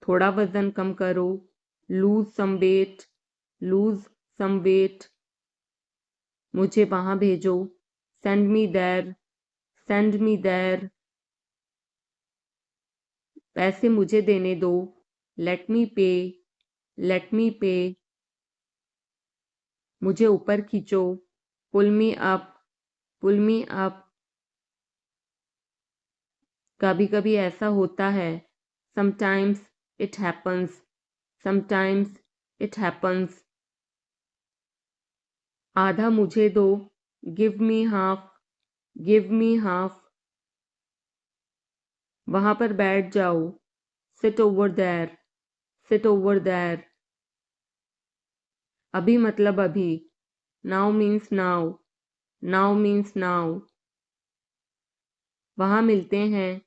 थोड़ा वजन कम करो। Lose some weight. Lose some weight. मुझे वहां भेजो। Send me there. Send me there. पैसे मुझे देने दो। लेट मी पे। लेट मी पे। मुझे ऊपर खींचो। Pull me up. Pull me up. कभी कभी ऐसा होता है। Sometimes it happens. Sometimes it happens. आधा मुझे दो। Give me half. Give me half. वहां पर बैठ जाओ। Sit over there. Sit over there. अभी मतलब अभी। Now means now. Now means now. वहां मिलते हैं।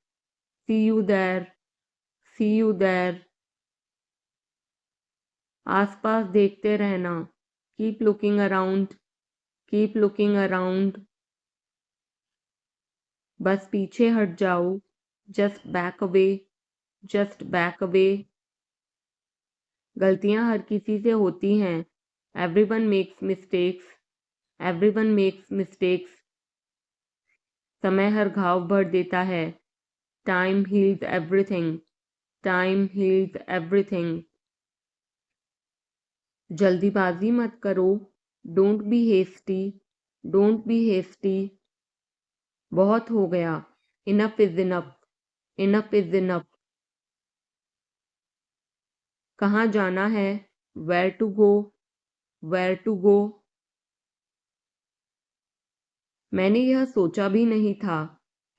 See you there. See you there. आसपास देखते रहना। Keep looking around. Keep looking around. बस पीछे हट जाओ। Just back away. Just back away. गलतियां हर किसी से होती हैं। Everyone makes mistakes. Everyone makes mistakes. समय हर घाव भर देता है। Time heals everything. Time heals everything. जल्दीबाजी मत करो। Don't be hasty. Don't be hasty. बहुत हो गया। Enough is enough. Enough is enough. कहाँ जाना है? Where to go. Where to go. मैंने यह सोचा भी नहीं था।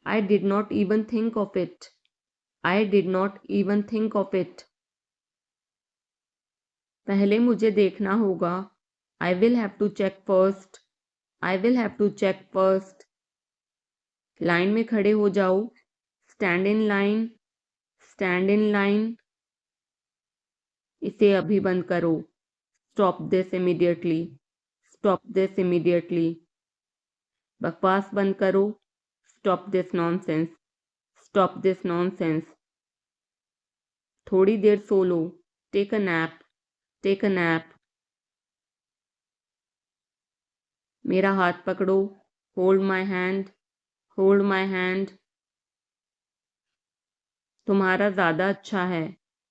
I did not even think of it. I did not even think of it. पहले मुझे देखना होगा। I will have to check first. I will have to check first. Line में खड़े हो जाओ। Stand in line. Stand in line. इसे अभी बंद करो। Stop this immediately. Stop this immediately. बकवास बंद करो। Stop this nonsense. Stop this nonsense. थोड़ी देर सो लो। Take a nap. Take a nap. मेरा हाथ पकड़ो। Hold my hand. Hold my hand. तुम्हारा ज़्यादा अच्छा है।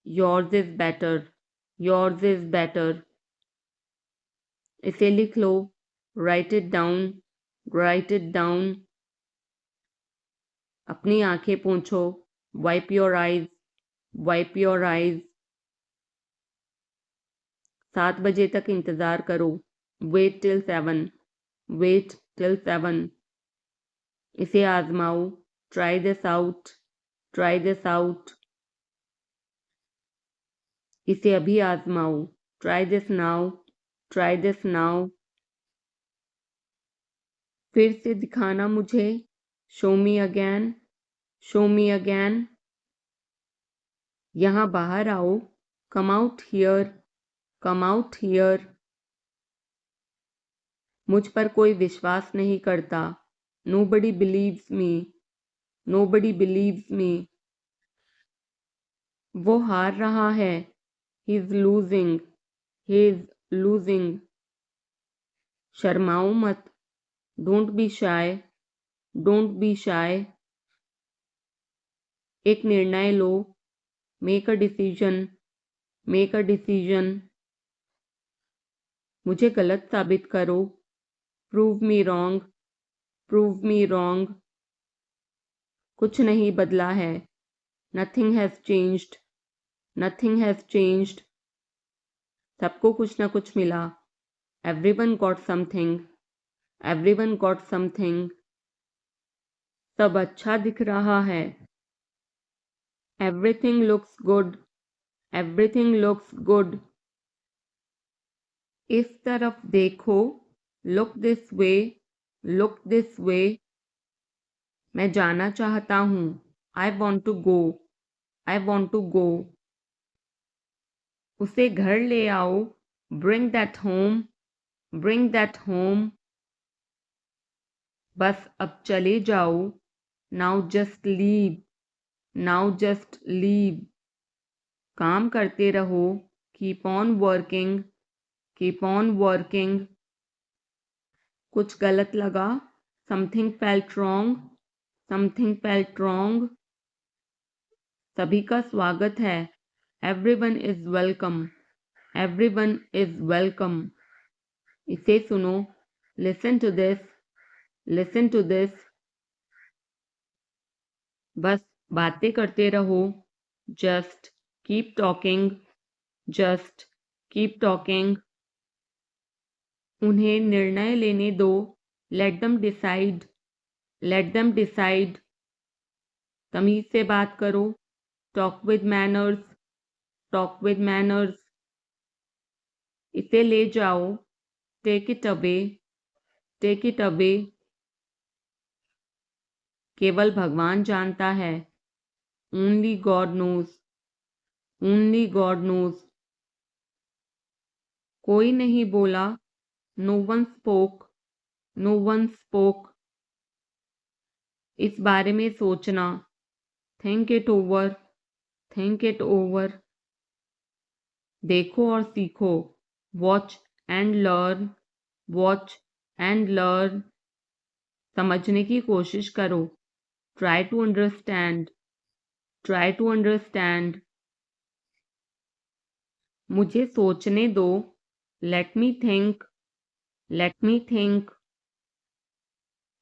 Yours is better. Yours is better. इसे लिख लो। Write it down. Write it down. अपनी आंखें पोंछो। Wipe your eyes. Wipe your eyes. 7 बजे तक इंतज़ार करो। Wait till 7। Wait till 7। इसे आजमाओ। Try this out. Try this out. इसे अभी आजमाओ। Try this now. Try this now. फिर से दिखाना मुझे। Show me again. Show me again. यहाँ बाहर आओ। Come out here. Come out here. मुझ पर कोई विश्वास नहीं करता। Nobody believes me. Nobody believes me. वो हार रहा है। He is losing. He is losing. शर्माओ मत। Don't be shy. Don't be shy. एक निर्णय लो। Make a decision. Make a decision. मुझे गलत साबित करो। Prove me wrong. Prove me wrong. कुछ नहीं बदला है। Nothing has changed. Nothing has changed. सबको कुछ ना कुछ मिला। Everyone got something, everyone got something. सब अच्छा दिख रहा है। Everything looks good, everything looks good. इस तरफ देखो, look this way, look this way. मैं जाना चाहता हूँ, I want to go, I want to go. उसे घर ले आओ, bring that home, bring that home. बस अब चले जाओ, now just leave, now just leave. काम करते रहो, keep on working, keep on working. कुछ गलत लगा, something felt wrong, something felt wrong. सभी का स्वागत है, everyone is welcome, everyone is welcome. इसे सुनो, listen to this, listen to this. बस बातें करते रहो, just keep talking, just keep talking. उन्हें निर्णय लेने दो, let them decide, let them decide. तमीज से बात करो, talk with manners, talk with manners. इसे ले जाओ, take it away, take it away. केवल भगवान जानता है, only God knows, only God knows. कोई नहीं बोला, no one spoke, no one spoke. इस बारे में सोचना, think it over, think it over. देखो और सीखो, watch and learn, watch and learn. समझने की कोशिश करो, try to understand, try to understand. मुझे सोचने दो, let me think, let me think.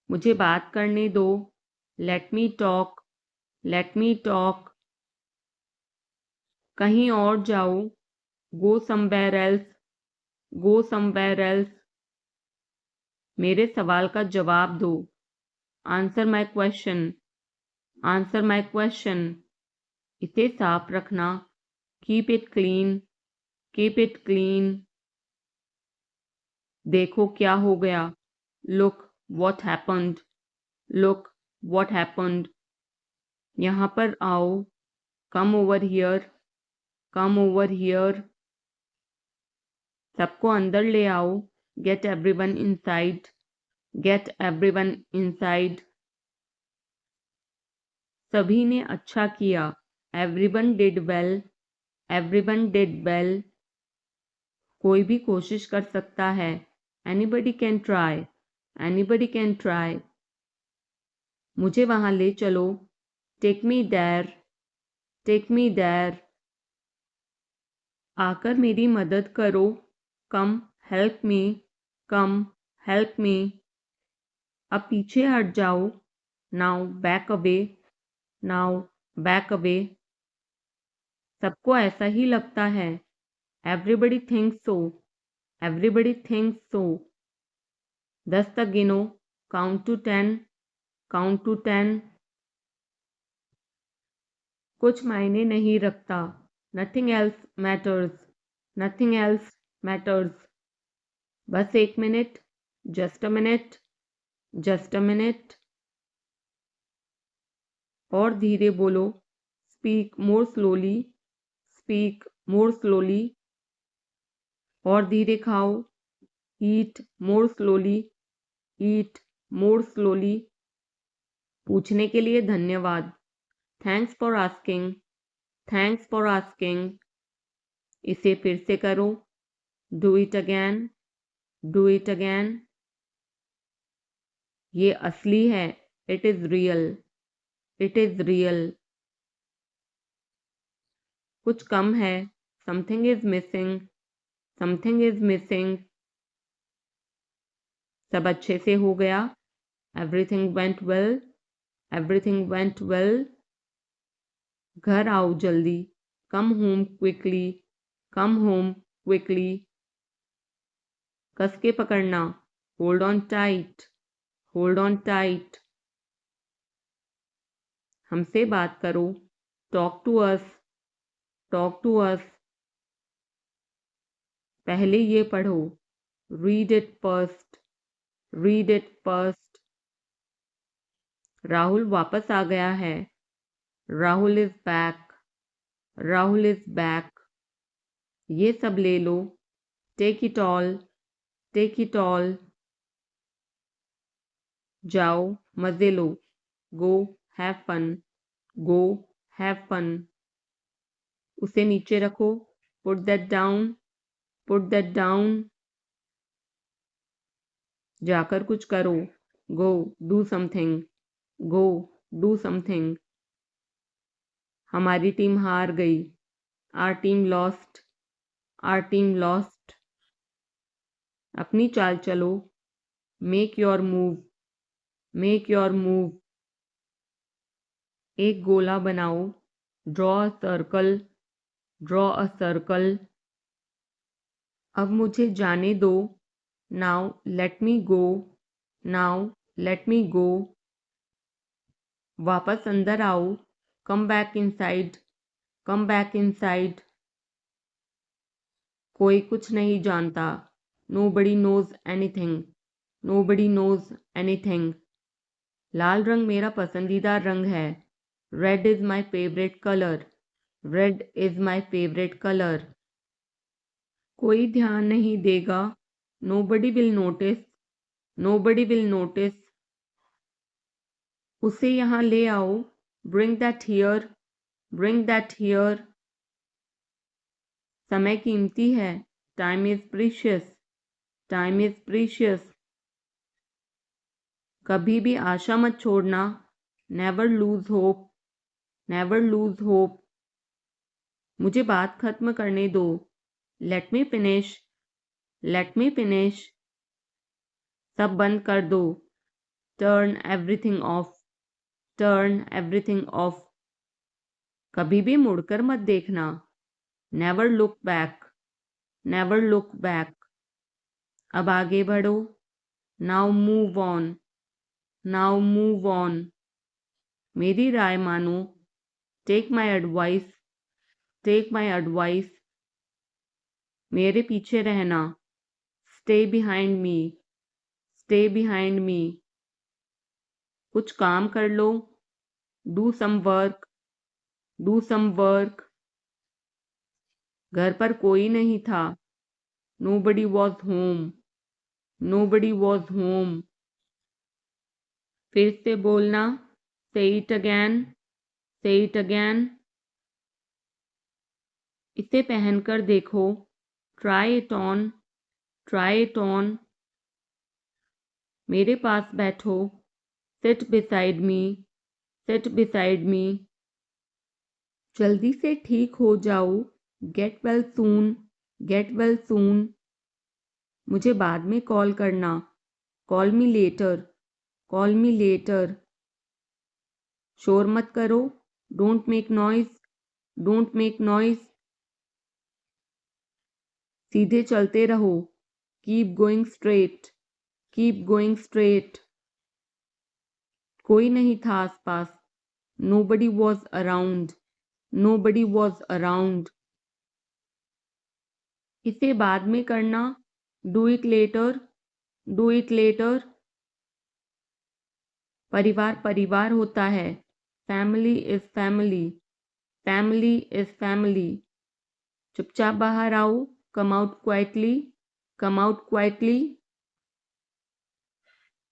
मुझे बात करने दो, let me talk, let me talk. कहीं और जाओ, go somewhere else, go somewhere else. मेरे सवाल का जवाब दो, answer my question, answer my question. इसे साफ रखना, keep it clean, keep it clean. देखो क्या हो गया, look what happened, look what happened. यहाँ पर आओ, come over here, come over here. सबको अंदर ले आओ, get everyone inside, get everyone inside. सभी ने अच्छा किया, everyone did well, everyone did well. कोई भी कोशिश कर सकता है, anybody can try, anybody can try. मुझे वहां ले चलो, take me there, take me there. आकर मेरी मदद करो, कम हेल्प मी, कम हेल्प मी। अब पीछे हट जाओ, now back away, now back away. सबको ऐसा ही लगता है, एवरीबडी थिंक्स सो, एवरीबडी थिंक्स सो। 10 तक गिनो, काउंट टू 10, काउंट टू 10। कुछ मायने नहीं रखता, nothing else matters, nothing else matters. बस 1 minute, just a minute, just a minute. और धीरे बोलो, speak more slowly, speak more slowly. और धीरे खाओ, ईट मोर स्लोली, ईट मोर स्लोली। पूछने के लिए धन्यवाद, thanks for asking, thanks for asking. इसे फिर से करो, do it again, do it again. ये असली है, it is real, it is real. कुछ कम है, something is missing, something is missing. सब अच्छे से हो गया, everything went well, everything went well. घर आओ जल्दी, come home quickly, come home quickly, कस के पकड़ना, hold on tight, hold on tight, हमसे बात करो, talk to us, talk to us, पहले ये पढ़ो, read it first, read it first, Rahul वापस आ गया है, Rahul is back, Rahul is back, ये सब ले लो, take it all, take it all, जाओ मजे लो, go have fun, go have fun, उसे नीचे रखो, put that down, put that down, जाकर कुछ करो, go do something, go do something, हमारी टीम हार गई, our team lost, our team lost, अपनी चाल चलो, make your move, make your move, एक गोला बनाओ, draw a circle, draw a circle, अब मुझे जाने दो, now let me go, now let me go, वापस अंदर आओ, come back inside, come back inside, कोई कुछ नहीं जानता, nobody knows anything, nobody knows anything, लाल रंग मेरा पसंदीदा रंग है, red is my favourite colour, red is my favourite colour, कोई ध्यान नहीं देगा, nobody will notice, nobody will notice, उसे यहाँ ले आओ, bring that here, bring that here, समय कीमती है, time is precious, time is precious, कभी भी आशा मत छोड़ना, never lose hope, never lose hope, मुझे बात खत्म करने दो, let me finish, let me finish, सब बंद कर दो, turn everything of, turn everything of, कभी भी मुड़कर मत देखना, never look back, never look back, अब आगे बढ़ो, now move on, now move on, मेरी राय मानो, take my advice, take my advice, मेरे पीछे रहना, stay behind me, stay behind me, कुछ काम कर लो, do some work, do some work, घर पर कोई नहीं था, nobody was home, nobody was home, फिर से बोलना, say it again, say it again, इसे पहनकर देखो, try it on, try it on, मेरे पास बैठो, sit beside me, sit beside me, जल्दी से ठीक हो जाओ, get well soon, get well सून, मुझे बाद में कॉल करना, call me later, call me later, शोर मत करो, don't make noise, don't make noise, सीधे चलते रहो, keep going straight, keep going straight, कोई नहीं था आसपास, nobody was around, nobody was around, इसे बाद में करना, do it later, do it later, परिवार परिवार होता है, family is family, family is family, चुपचाप बाहर आओ, come out quietly, come out quietly,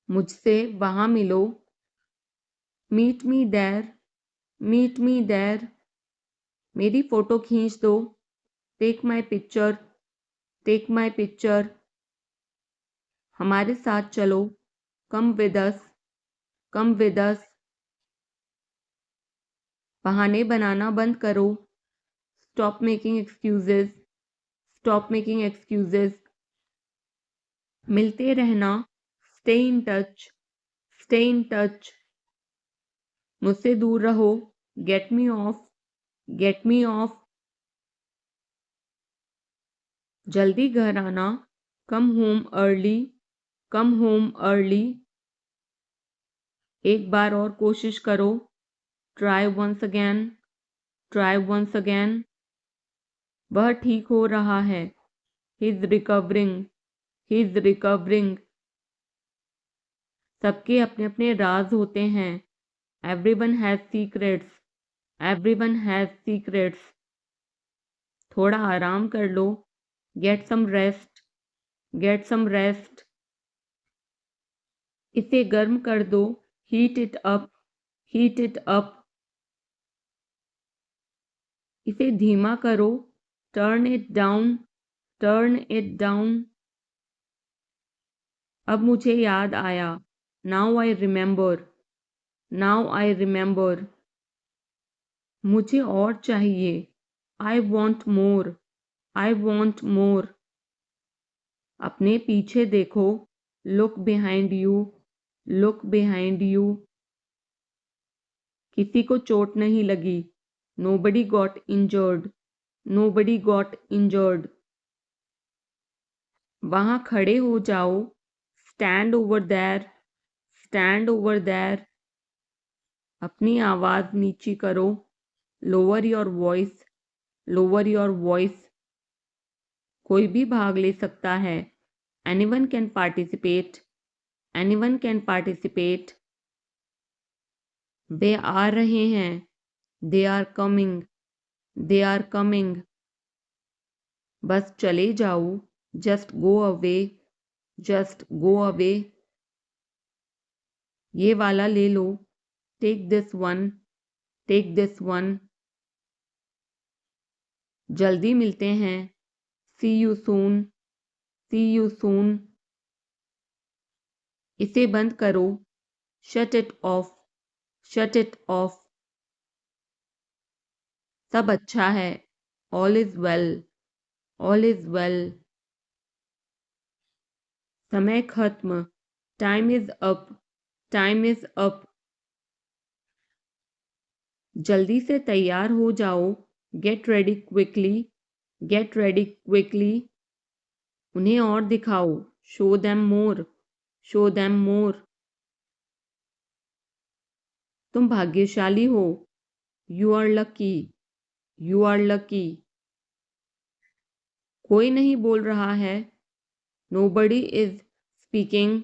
मुझसे वहां मिलो, meet me there, meet me there, मेरी फोटो खींच दो, take my picture, take my picture, हमारे साथ चलो, come with us, come with us, बहाने बनाना बंद करो, stop making excuses, stop making excuses, मिलते रहना, stay in touch, stay in touch, मुझसे दूर रहो, get me off, get me off, जल्दी घर आना, come home early, come home early. एक बार और कोशिश करो, try once again, try once again. वह ठीक हो रहा है, he is recovering, he is recovering. सबके अपने अपने राज होते हैं, everyone has secrets, everyone has secrets. थोड़ा आराम कर लो, get some rest, get some rest. इसे गर्म कर दो, heat it up, heat it up. इसे धीमा करो, turn it down, turn it down. अब मुझे याद आया, now I remember, now I remember. मुझे और चाहिए, I want more, I want more. अपने पीछे देखो, look behind you, look behind you. किसी को चोट नहीं लगी, nobody got injured, nobody got injured. वहां खड़े हो जाओ, stand over there, stand over there. अपनी आवाज नीची करो, lower your voice, lower your voice. कोई भी भाग ले सकता है, anyone can participate, anyone can participate. वे आ रहे हैं, they are coming, they are coming. बस चले जाओ, just go away, just go away. ये वाला ले लो, take this one, take this one. जल्दी मिलते हैं, see you soon, C you soon. इसे बंद करो, shut it off, shut it off. सब अच्छा है, all is well, all is well. समय खत्म, time is up, time is up. जल्दी से तैयार हो जाओ, get ready quickly, get ready quickly. उन्हें और दिखाओ, show them more, show them more. तुम भाग्यशाली हो, you are lucky, you are lucky. कोई नहीं बोल रहा है, nobody is speaking,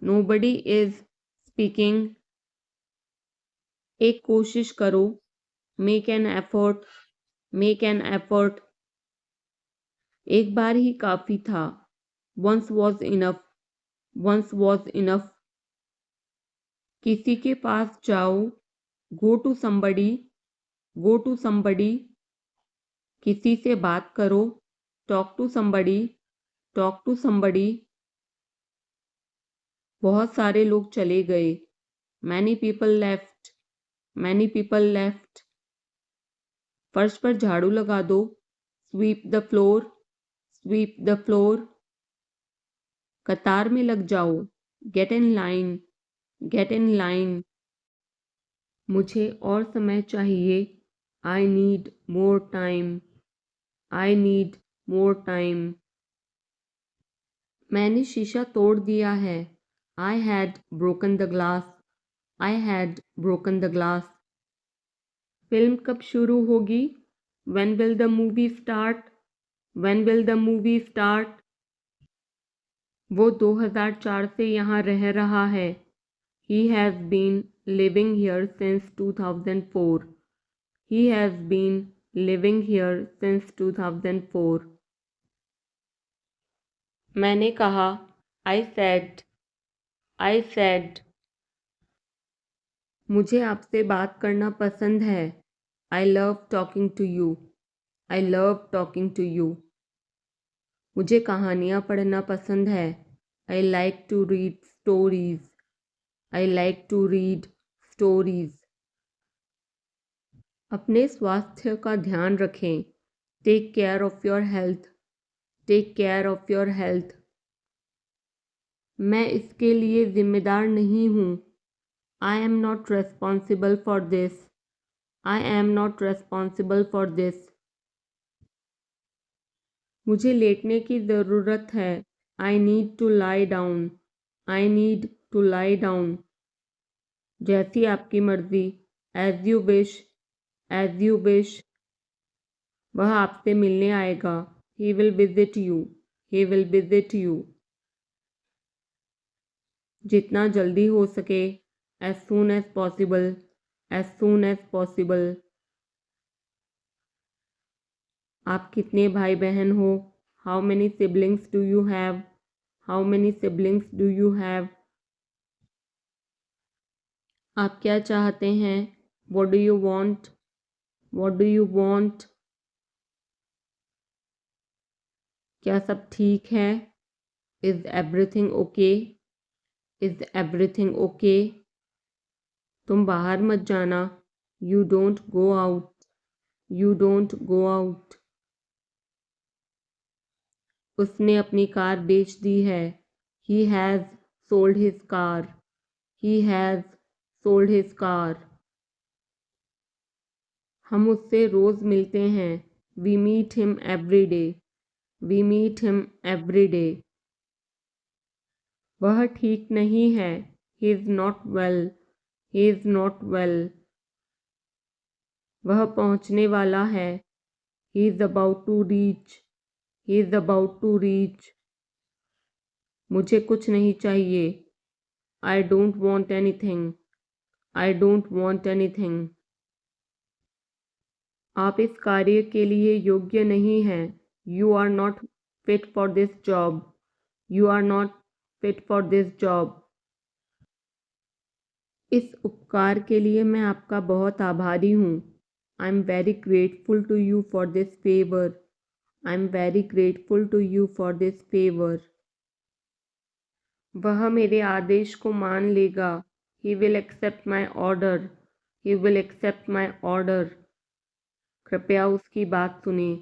nobody is speaking. एक कोशिश करो, make an effort, make an effort. एक बार ही काफी था, once was enough, once was enough. किसी के पास जाओ, go to somebody, go to somebody. किसी से बात करो, talk to somebody, talk to somebody. बहुत सारे लोग चले गए, many people left, many people left. फर्श पर झाड़ू लगा दो, sweep the floor, sweep the floor. कतार में लग जाओ, get in line, get in line. मुझे और समय चाहिए, I need more time, I need more time. मैंने शीशा तोड़ दिया है, I had broken the glass, I had broken the glass. Film कब शुरू होगी, when will the movie start, when will the movie start. वो 2004 से यहाँ रह रहा है, he has been living here since 2004, he has been living here since 2004। मैंने कहा, I said, I said। मुझे आपसे बात करना पसंद है, I love talking to you, I love talking to you। मुझे कहानियाँ पढ़ना पसंद है, I like to read stories, I like to read stories। अपने स्वास्थ्य का ध्यान रखें, take care of your health, take care of your health. मैं इसके लिए जिम्मेदार नहीं हूँ, I am not responsible for this, I am not responsible for this. मुझे लेटने की ज़रूरत है। I need to lie down. I need to lie down. जैसी आपकी मर्ज़ी। As you wish. As you wish. वह आपसे मिलने आएगा। He will visit you. He will visit you. जितना जल्दी हो सके। As soon as possible. As soon as possible. आप कितने भाई बहन हो? How many siblings do you have? How many siblings do you have? आप क्या चाहते हैं? What do you want? What do you want? क्या सब ठीक है? Is everything okay? Is everything okay? तुम बाहर मत जाना। You don't go out. You don't go out. उसने अपनी कार बेच दी है। He has sold his car. He has sold his car. हम उससे रोज़ मिलते हैं। We meet him every day. We meet him every day. वह ठीक नहीं है। He is not well. He is not well. वह पहुंचने वाला है। He is about to reach. He is about to reach. मुझे कुछ नहीं चाहिए। I don't want anything. I don't want anything. आप इस कार्य के लिए योग्य नहीं हैं। You are not fit for this job. You are not fit for this job. इस उपकार के लिए मैं आपका बहुत आभारी हूँ। I am very grateful to you for this favour. I am very grateful to you for this favour. वह मेरे आदेश को मान लेगा। He will accept my order. He will accept my order. कृपया उसकी बात सुने।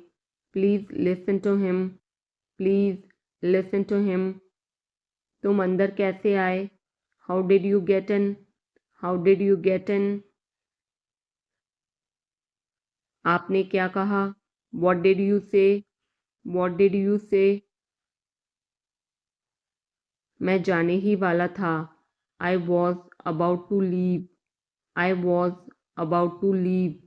Please listen to him. Please listen to him. तुम अंदर कैसे आए? How did you get in? How did you get in? आपने क्या कहा? What did you say? What did you say? मैं जाने ही वाला था। I was about to leave. I was about to leave.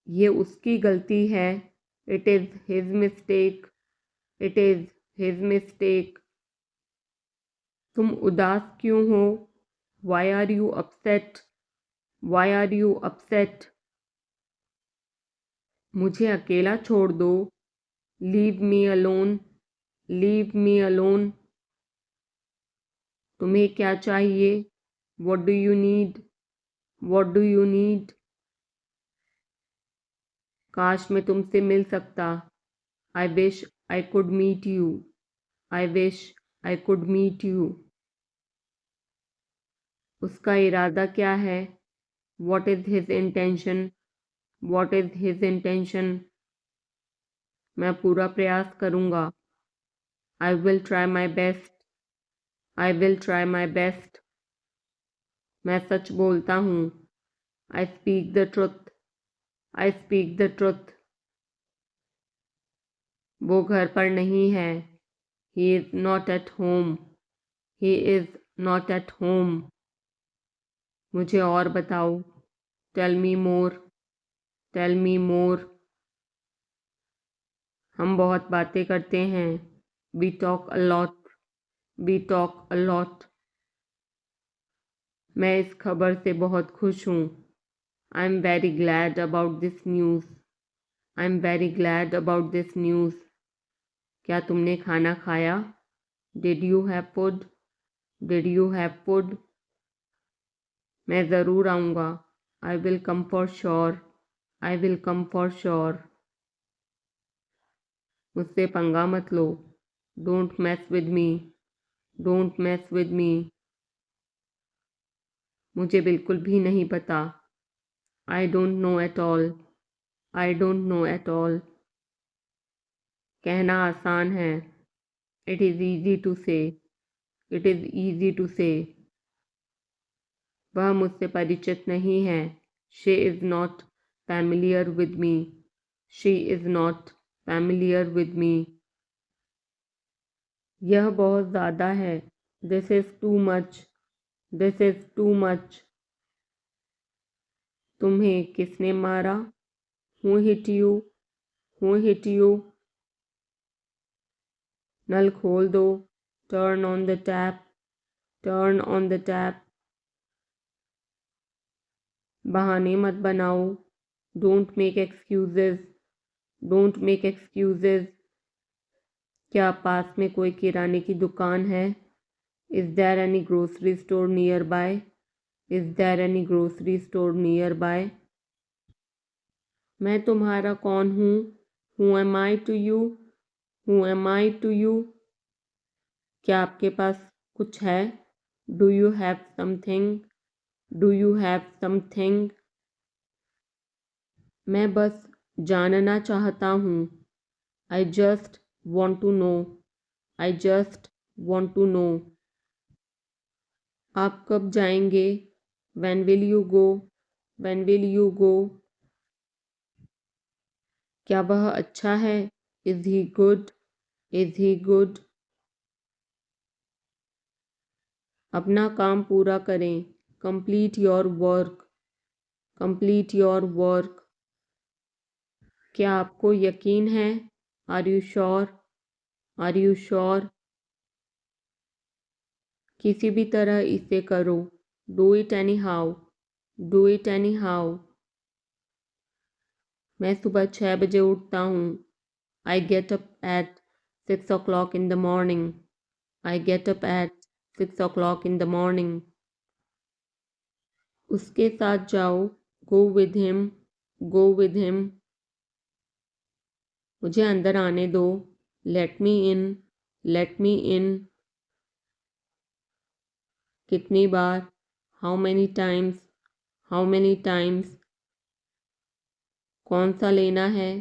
ये उसकी गलती है। It is his mistake. It is his mistake. तुम उदास क्यों हो? Why are you upset? Why are you upset? मुझे अकेला छोड़ दो। Leave me alone. Leave me alone. तुम्हें क्या चाहिए? What do you need? What do you need? काश मैं तुमसे मिल सकता। I wish I could meet you. I wish I could meet you. उसका इरादा क्या है? What is his intention? What is his intention? मैं पूरा प्रयास करूँगा। I will try my best. I will try my best. मैं सच बोलता हूँ। I speak the truth. I speak the truth. वो घर पर नहीं है। He is not at home. He is not at home. मुझे और बताओ। Tell me more. Tell me more. हम बहुत बातें करते हैं। We talk a lot. We talk a lot. मैं इस खबर से बहुत खुश हूँ। I am very glad about this news. I am very glad about this news. क्या तुमने खाना खाया? Did you have food? Did you have food? मैं ज़रूर आऊँगा। आई will come for sure. I will come for sure. मुझसे पंगा मत लो। Don't mess with me. Don't mess with me. मुझे बिल्कुल भी नहीं पता। I don't know at all. I don't know at all. कहना आसान है। It is easy to say. It is easy to say. वह मुझसे परिचित नहीं है। She is not familiar with me. She is not familiar with me. यह बहुत ज़्यादा है. This is too much. This is too much. तुम्हें किसने मारा? Who hit you? Who hit you? नल खोल दो. Turn on the tap. Turn on the tap. बहाने मत बनाओ. Don't make excuses. Don't make excuses. क्या पास में कोई किराने की दुकान है? Is there any grocery store nearby? Is there any grocery store nearby? मैं तुम्हारा कौन हूँ? Who am I to you? Who am I to you? क्या आपके पास कुछ है? Do you have something? Do you have something? मैं बस जानना चाहता हूँ. I just want to know. I just want to know. आप कब जाएंगे? When will you go? When will you go? क्या वह अच्छा है? Is he good? Is he good? अपना काम पूरा करें. Complete your work. Complete your work. क्या आपको यकीन है? Are you sure? Are you sure? किसी भी तरह इसे करो. Do it anyhow. Do it anyhow. मैं सुबह 6 बजे उठता हूँ. I get up at 6 o'clock in the morning. I get up at 6 o'clock in the morning. उसके साथ जाओ. Go with him. Go with him. मुझे अंदर आने दो. Let me in. Let me in. कितनी बार? How many times? How many times? कौन सा लेना है?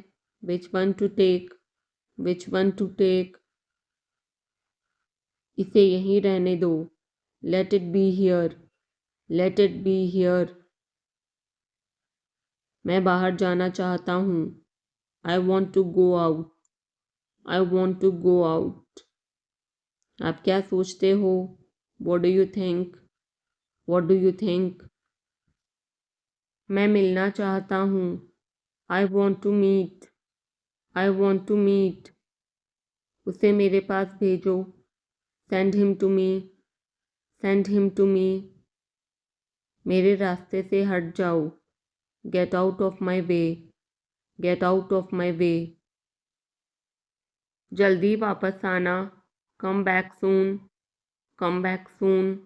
Which one to take? Which one to take? इसे यहीं रहने दो. Let it be here. Let it be here. मैं बाहर जाना चाहता हूँ. I want to go out. I want to go out. आप क्या सोचते हो? What do you think? What do you think? मैं मिलना चाहता हूँ. I want to meet. I want to meet. उसे मेरे पास भेजो. Send him to me. Send him to me. मेरे रास्ते से हट जाओ. Get out of my way. Get out of my way. जल्दी वापस आना. Come back soon. Come back soon.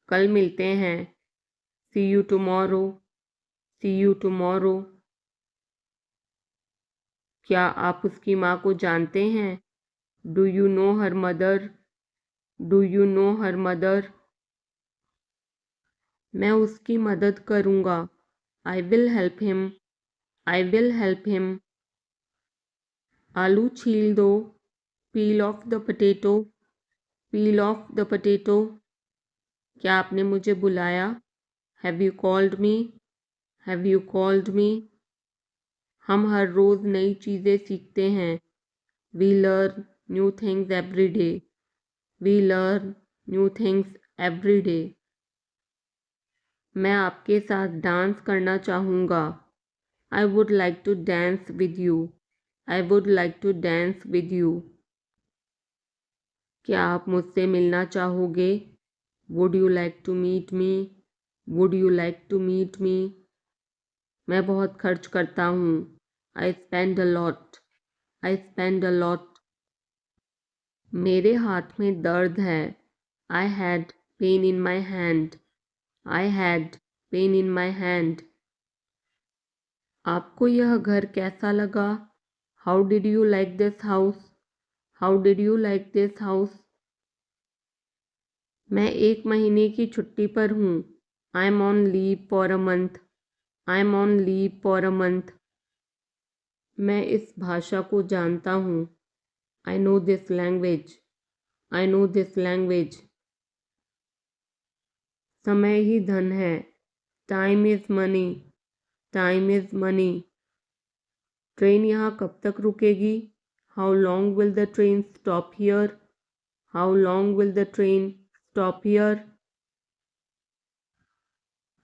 कल मिलते हैं. See you tomorrow. See you tomorrow. क्या आप उसकी माँ को जानते हैं? Do you know her mother? Do you know her mother? मैं उसकी मदद करूँगा. I will help him. I will help him. आलू छील दो. Peel off the potato. Peel off the potato. क्या आपने मुझे बुलाया? Have you called me? Have you called me? हम हर रोज़ नई चीज़ें सीखते हैं. We learn new things every day. We learn new things every day. मैं आपके साथ डांस करना चाहूँगा. I would like to dance with you. I would like to dance with you. क्या आप मुझसे मिलना चाहोगे? Would you like to meet me? Would you like to meet me? मैं बहुत खर्च करता हूँ. I spend a lot. I spend a lot. मेरे हाथ में दर्द है. I had pain in my hand. I had pain in my hand. आपको यह घर कैसा लगा? How did you like this house? How did you like this house? मैं 1 महीने की छुट्टी पर हूँ. I'm on leave for a month. I'm on leave for a month. मैं इस भाषा को जानता हूँ. I know this language. I know this language. समय ही धन है. Time is money. Time is money. Train यहाँ कब तक रुकेगी? How long will the train stop here? How long will the train stop here?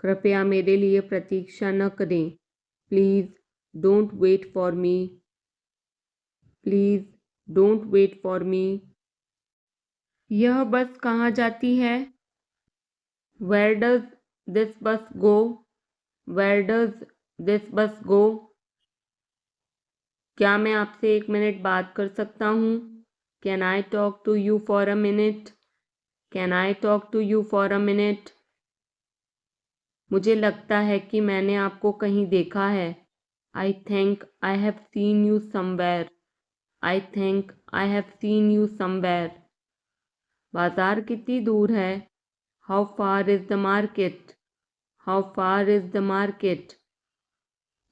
कृपया मेरे लिए प्रतीक्षा न करें। Please don't wait for me. Please don't wait for me. यह बस कहाँ जाती है? वेयर डज दिस बस गो? वेयर डज दिस बस गो? क्या मैं आपसे 1 मिनट बात कर सकता हूँ? Can I talk to you for a minute? Can I talk to you for a minute? मुझे लगता है कि मैंने आपको कहीं देखा है। I think I have seen you somewhere. I think I have seen you somewhere. बाजार कितनी दूर है? How far is the market? How far is the market?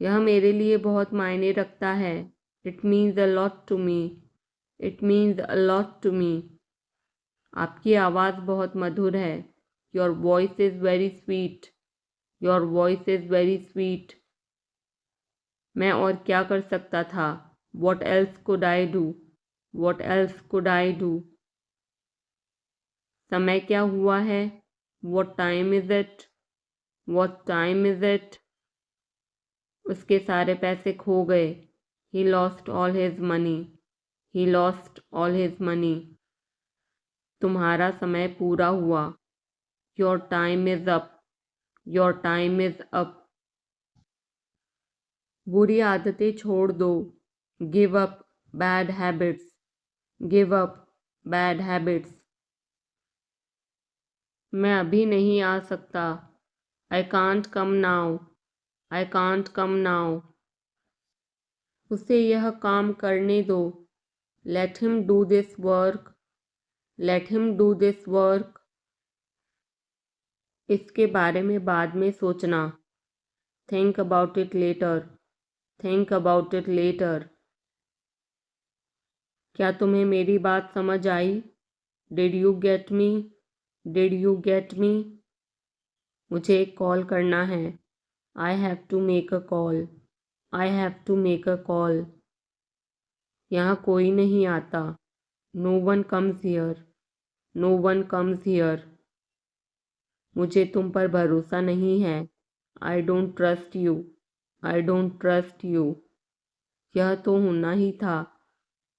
यह मेरे लिए बहुत मायने रखता है। It means a lot to me. It means a lot to me. आपकी आवाज़ बहुत मधुर है। Your voice is very sweet. Your voice is very sweet. मैं और क्या कर सकता था? What else could I do? What else could I do? समय क्या हुआ है? What time is it? What time is it? उसके सारे पैसे खो गए। He lost all his money. He lost all his money. तुम्हारा समय पूरा हुआ। Your time is up. Your time is up. बुरी आदतें छोड़ दो। Give up bad habits. Give up bad habits. मैं अभी नहीं आ सकता। I can't come now. I can't come now. उसे यह काम करने दो। Let him do this work. Let him do this work. इसके बारे में बाद में सोचना। Think about it later. Think about it later. क्या तुम्हें मेरी बात समझ आई? Did you get me? Did you get me? मुझे एक कॉल करना है। I have to make a call. I have to make a call. यहाँ कोई नहीं आता। No one comes here. No one comes here. मुझे तुम पर भरोसा नहीं है। I don't trust you. I don't trust you. यह तो होना ही था।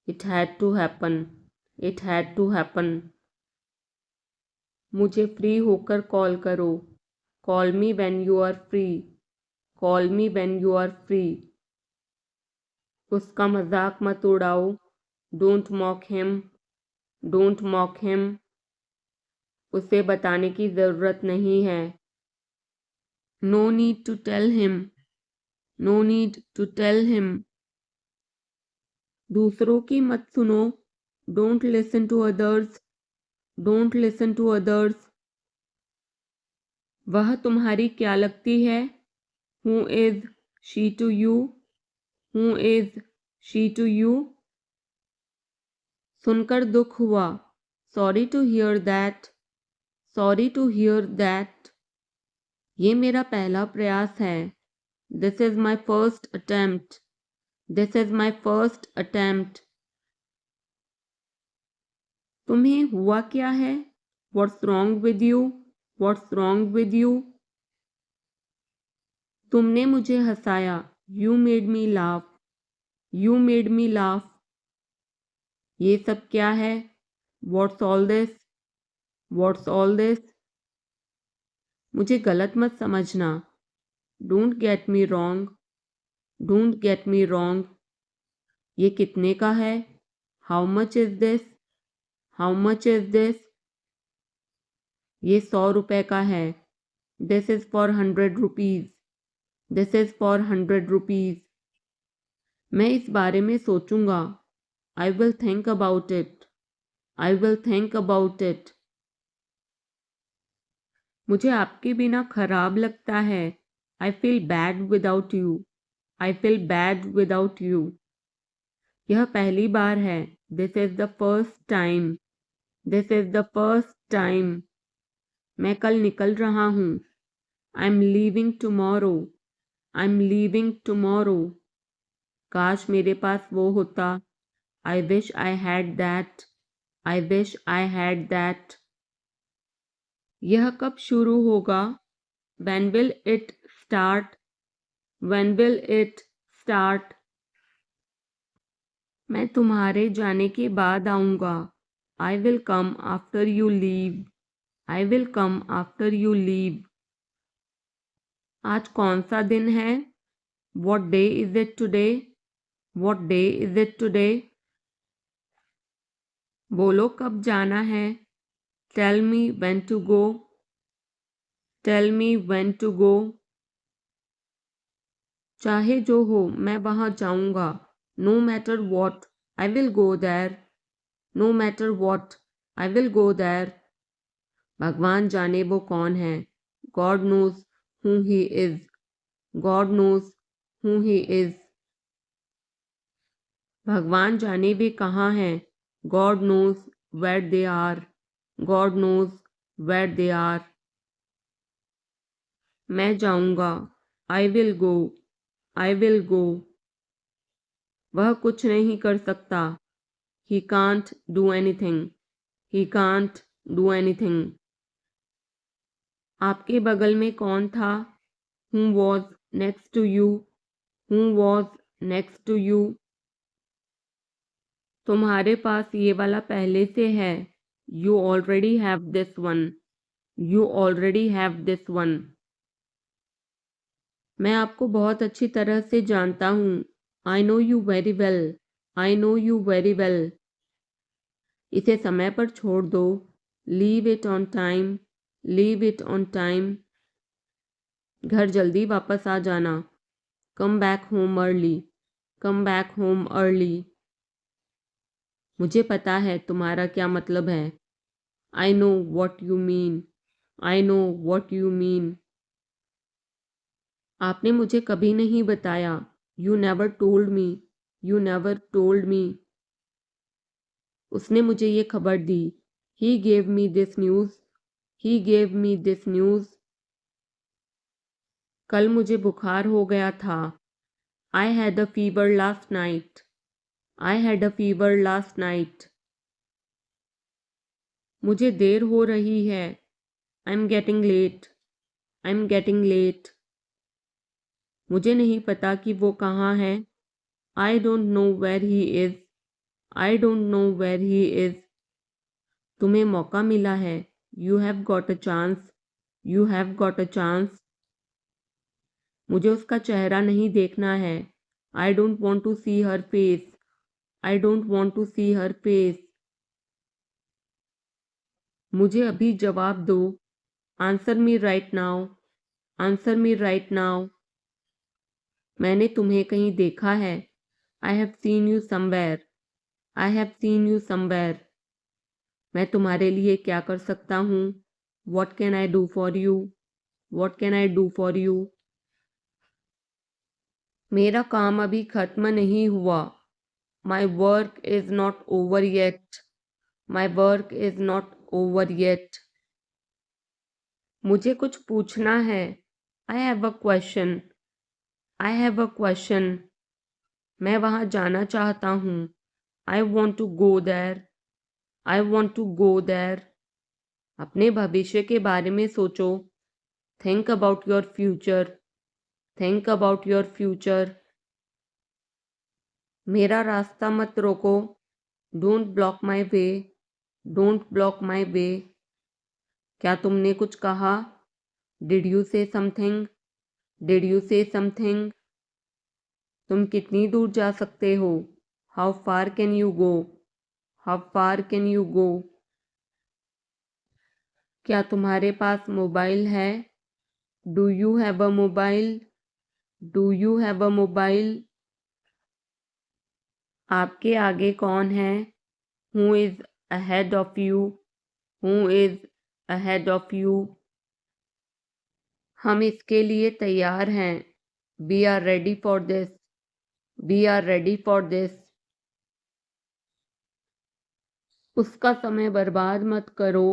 It had to happen. It had to happen. मुझे फ्री होकर कॉल करो। Call me when you are free. Call me when you are free. उसका मजाक मत उड़ाओ। Don't mock him. Don't mock him. उसे बताने की ज़रूरत नहीं है। No need to tell him. No need to tell him. दूसरों की मत सुनो। Don't listen to others. Don't listen to others. वह तुम्हारी क्या लगती है? Who is she to you? Who is she to you? सुनकर दुख हुआ। Sorry to hear that. Sorry to hear that. ये मेरा पहला प्रयास है। This is my first attempt. This is my first attempt. तुम्हें हुआ क्या है? What's wrong with you? What's wrong with you? तुमने मुझे हंसाया। You made me laugh. You made me laugh. ये सब क्या है? What's all this? What's all this? मुझे गलत मत समझना। Don't get me wrong. Don't get me wrong. ये कितने का है? How much is this? How much is this? ये 100 रुपए का है। This is for 100 rupees. This is for 100 rupees. मैं इस बारे में सोचूंगा। I will think about it. I will think about it. मुझे आपके बिना खराब लगता है। I feel bad without you. I feel bad without you. यह पहली बार है। This is the first time. This is the first time. मैं कल निकल रहा हूँ। I am leaving tomorrow. I am leaving tomorrow. काश मेरे पास वो होता। आई wish I had that. I wish I had that. यह कब शुरू होगा? When will it start? When will it start? मैं तुम्हारे जाने के बाद आऊँगा। I will come after you leave. I will come after you leave. आज कौन सा दिन है? What day is it today? What day is it today? बोलो कब जाना है? Tell me when to go. Tell me when to go. चाहे जो हो मैं वहाँ जाऊँगा। No matter what, I will go there. No matter what, I will go there. भगवान जाने वो कौन है। God knows who he is. God knows who he is. भगवान जाने वे कहाँ हैं। God knows where they are. God knows where they are. मैं जाऊँगा। I will go. I will go. वह कुछ नहीं कर सकता। He can't do anything. He can't do anything. आपके बगल में कौन था? Who was next to you? Who was next to you? तुम्हारे पास ये वाला पहले से है। You already have this one. You already have this one. मैं आपको बहुत अच्छी तरह से जानता हूँ। I know you very well. I know you very well. इसे समय पर छोड़ दो। Leave it on time. Leave it on time. घर जल्दी वापस आ जाना। Come back home early. Come back home early. मुझे पता है तुम्हारा क्या मतलब है। I know what you mean. I know what you mean. आपने मुझे कभी नहीं बताया। You never told me. You never told me. उसने मुझे ये खबर दी। He gave me this news. He gave me this news. कल मुझे बुखार हो गया था। I had a fever last night. I had a fever last night. मुझे देर हो रही है। I'm getting late. I'm getting late. मुझे नहीं पता कि वो कहाँ है। I don't know where he is. I don't know where he is. तुम्हें मौका मिला है। You have got a chance. You have got a chance. मुझे उसका चेहरा नहीं देखना है। I don't want to see her face. I don't want to see her face. मुझे अभी जवाब दो। Answer me right now. Answer me right now. मैंने तुम्हें कहीं देखा है। I have seen you somewhere. I have seen you somewhere. मैं तुम्हारे लिए क्या कर सकता हूँ? What can I do for you? What can I do for you? मेरा काम अभी खत्म नहीं हुआ। My work is not over yet. My work is not over yet. मुझे कुछ पूछना है। I have a question. I have a question. मैं वहाँ जाना चाहता हूँ। I want to go there. I want to go there. अपने भविष्य के बारे में सोचो। Think about your future. Think about your future. मेरा रास्ता मत रोको। Don't block my way. Don't block my way. क्या तुमने कुछ कहा? Did you say something? Did you say something? तुम कितनी दूर जा सकते हो? How far can you go? How far can you go? क्या तुम्हारे पास मोबाइल है? Do you have a mobile? Do you have a mobile? आपके आगे कौन है? Who is ahead of you? Who is ahead of you? हम इसके लिए तैयार हैं। We are ready for this. We are ready for this. उसका समय बर्बाद मत करो।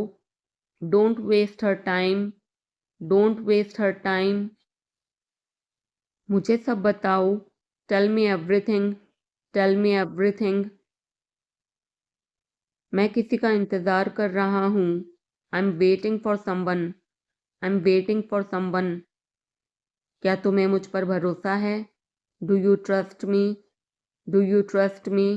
Don't waste her time. Don't waste her time. मुझे सब बताओ। Tell me everything, tell me everything. मैं किसी का इंतज़ार कर रहा हूँ। I am waiting for someone, I am waiting for someone. क्या तुम्हें मुझ पर भरोसा है? Do you trust me, do you trust me.